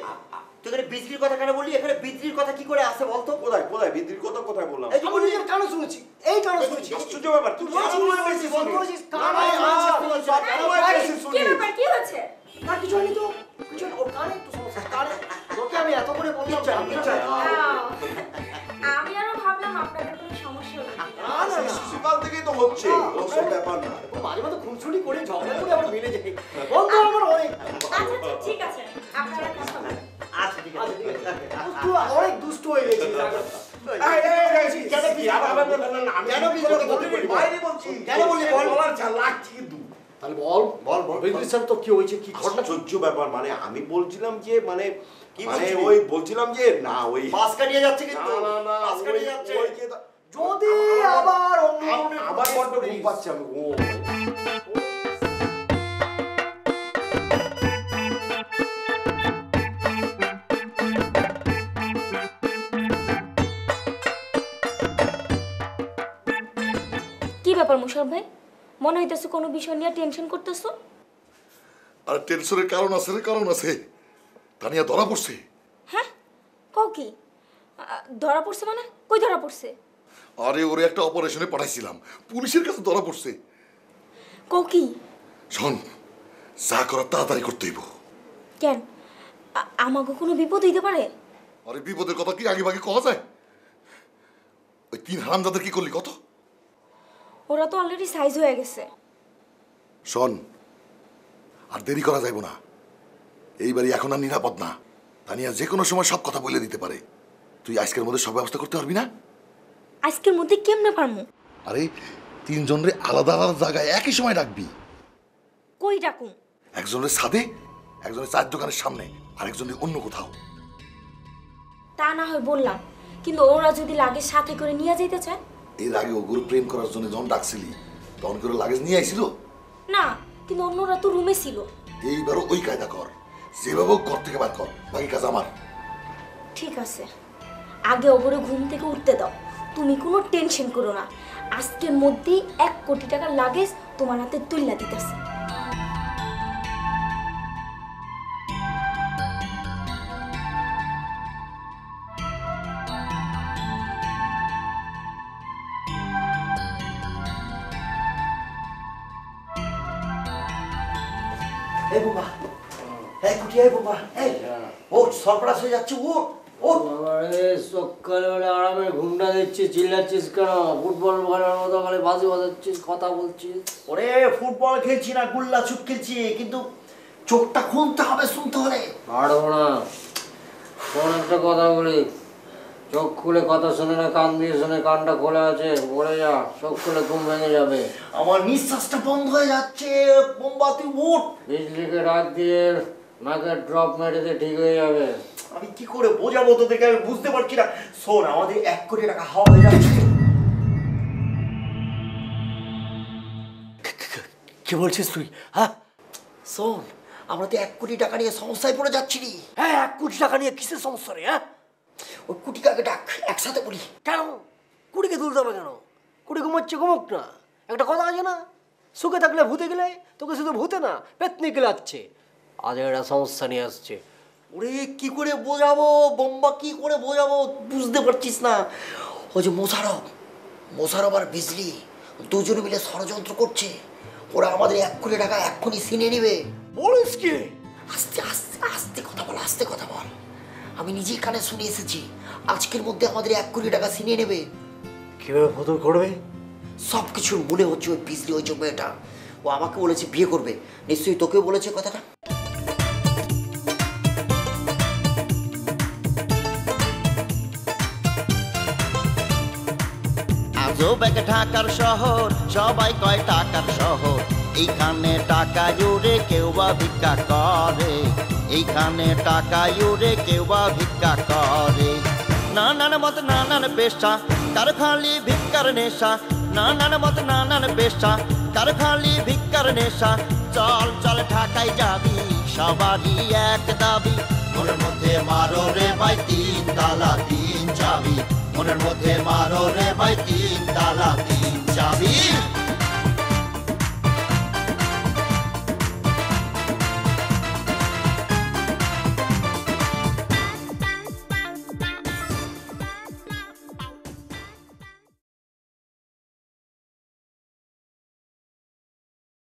তুই এখানে বিজলির কথা কেন বললি? এখানে বিজলির কথা কি করে আসে বলতো? কোথায় কোথায় বিজলির কথা কোথায় বললাম? এই আমি নিজের কানে শুনেছি, এই কানে শুনেছি। আশ্চর্য ব্যাপার, তুই বলছিস কানে শুনেছি। কি ব্যাপার, কি হয়েছে? না কিছু হয়নি তো, কিছু ওর কানে একটু সমস্যা। কানে তোকে আমি এত করে বললাম আমি আরো ভাবলাম আপনাদের কোনো সমস্যা হবে। না না, শিশুকাল থেকেই তো হচ্ছে, ওসব ব্যাপার না। মাঝে মাঝে খুনসুটি করে ঝগড়া করে আবার মিলে যাই। বন্ধু আমার অনেক। আচ্ছা ঠিক আছে, আপনারা কথা বলেন। আচ্ছা ঠিক আছে, তুই অনেক দুষ্ট হয়ে গেছিস। তাহলে বল বল বল তো কি হয়েছে, কি ঘটনা? সহ্য ব্যাপার, মানে আমি বলছিলাম যে মানে ওই বলছিলাম যে না ওই বাস কাটিয়ে যাচ্ছে, কিন্তু না না বাস কাটিয়ে যাচ্ছে। যদি আবার আবার বড্ড ঘুম পাচ্ছে, আমি কি ব্যাপার মুশারফ ভাই, মনে হইতেছে কোনো বিষয় নিয়ে টেনশন করতেছো? আর টেনশনের কারণ আছে রে, কারণ আছে। তানিয়া ধরা পড়ছে। হ্যাঁ কও কি? ধরা পড়ছে মানে? কই ধরা পড়ছে? আরে ওরে একটা অপারেশনে পাঠাইছিলাম, পুলিশের কাছে ধরা পড়ছে। কও কি? শোন, যা করার তাড়াতাড়ি করতে হইব। কেন আমাকে কোনো বিপদ হইতে পারে? আরে বিপদের কথা কি আগে ভাগে কওয়া যায়? ওই 3 হারামজাদাদের কি করলি কত? ওরা তো অলরেডি সাইজ হয়ে গেছে। শোন, আর দেরি করা যাইব না, এই বাড়ি এখন আর নিরাপদ না। তানিয়া যে কোনো সময় সব কথা বলে দিতে পারে। তুই আজকের মধ্যে সব ব্যবস্থা করতে পারবি না? আজকের মধ্যে কেমনে পারমু? আরে তিনজনের আলাদা আলাদা জায়গায় একই সময় ডাকবি। কই ডাকুম? একজনের ছাদে, একজনের চায়ের দোকানের সামনে, আর একজনের অন্য কোথাও। তা না হয় বললাম, কিন্তু ওরা যদি লাগেজ সাথে করে নিয়ে যেতে চায়? এর আগে ওগুলো প্রেম করার জন্য যখন ডাকছিলি তখন করে লাগেজ নিয়ে আইছিল না, কিন্তু অন্যরা তো রুমে ছিল। এইবারও ওই কায়দা কর, যেভাবে ঘর থেকে বার কর, বাকি কাজ আমার। ঠিক আছে, আগে ওপরে ঘুম থেকে উঠতে দাও। তুমি কোনো টেনশন করো না, আজকের মধ্যেই 1 কোটি টাকার লাগেজ তোমার হাতে তুইলা দিতেছে। এই বোমা, এই কুটি, এই বোমা, এই ওঠ, সর্বনাশ হয়ে যাচ্ছে, ওঠ ওঠ। সকালবেলা আরামে ঘুমটা দিচ্ছিস, চিল্লাচ্ছিস কেন? ফুটবল খেলার মতো খালি বাজি বাজাচ্ছিস, কথা বলছিস। ওরে ফুটবল খেলছি না, গুল্লা ছুট খেলছি, কিন্তু চোখটা খুলতে হবে, শুনতে হলে। পারবো না। শোন একটা কথা বলি, চোখ খুলে কথা শোনে না, কান দিয়ে শোনে, কানটা খোলা আছে, পড়ে যা, চোখ খুলে ঘুম ভেঙে যাবে। আমার নিঃশ্বাসটা বন্ধ হয়ে যাচ্ছে, মোমবাতি উঠ। বিজলিকে ডাক দিয়ে নাকে ড্রপ মেরে দিয়ে ঠিক হয়ে যাবে। আমি কি করে বোঝাবো তোদেরকে, আমি বুঝতে পারছি না। শোন, আমাদের 1 কোটি টাকা হাওয়া হয়ে যাচ্ছে। কি বলছিস তুই? হ্যাঁ শোন, আমরা তো 1 কোটি টাকা নিয়ে সমস্যায় পড়ে যাচ্ছি রে। হ্যাঁ, 1 কোটি টাকা নিয়ে কিসের সমস্যা রে? হ্যাঁ, ওই কুটি কাকে ডাক, একসাথে বলি। কেন কুটিকে তুলতে হবে কেন? কুটি ঘুমাচ্ছে, ঘুমুক না। একটা কথা আছে না, সুখে থাকলে ভূতে গেলে, তোকে শুধু ভূতে না পেতনি গেলাচ্ছে। আজ একটা সমস্যা নিয়ে আসছে। ওরে কি করে বোঝাবো বোম্বা, কি করে বোঝাবো বুঝতে পারছিস না? ওই যে মোশারফ আর বিজলি দুজনে মিলে ষড়যন্ত্র করছে। ওরা আমাদের 1 কোটি টাকা এক্ষুনি ছিনে নেবে। বলিস কি? আস্তে আস্তে আস্তে কথা বল, আস্তে কথা বল। আমি নিজেই কানে শুনে এসেছি, আজকের মধ্যে আমাদের 1 কোটি টাকা ছিনিয়ে নেবে। কিভাবে ফটো করবে? সব কিছু মনে হচ্ছে ওই বিজলি, ওই যে মেয়েটা, ও আমাকে বলেছে বিয়ে করবে। নিশ্চয়ই তোকেও বলেছে কথাটা। আজব এক ঢাকার শহর, সবাই কয় টাকার শহর। এইখানে টাকা জুড়ে কেউ বা ভিক্ষা করে, এইখানে টাকা জুড়ে কেউ বা ভিক্ষা করে। নানান মত নানান পেশা, কার খালি ভিক্ষার নেশা। নানান মত নানান পেশা, কার খালি ভিক্ষার নেশা। চল চল ঢাকায় যাবি, সবারই এক দাবি। মনের মধ্যে মারো রে ভাই 3 তালা 3 চাবি। মনের মধ্যে মারো রে ভাই 3 তালা 3 চাবি।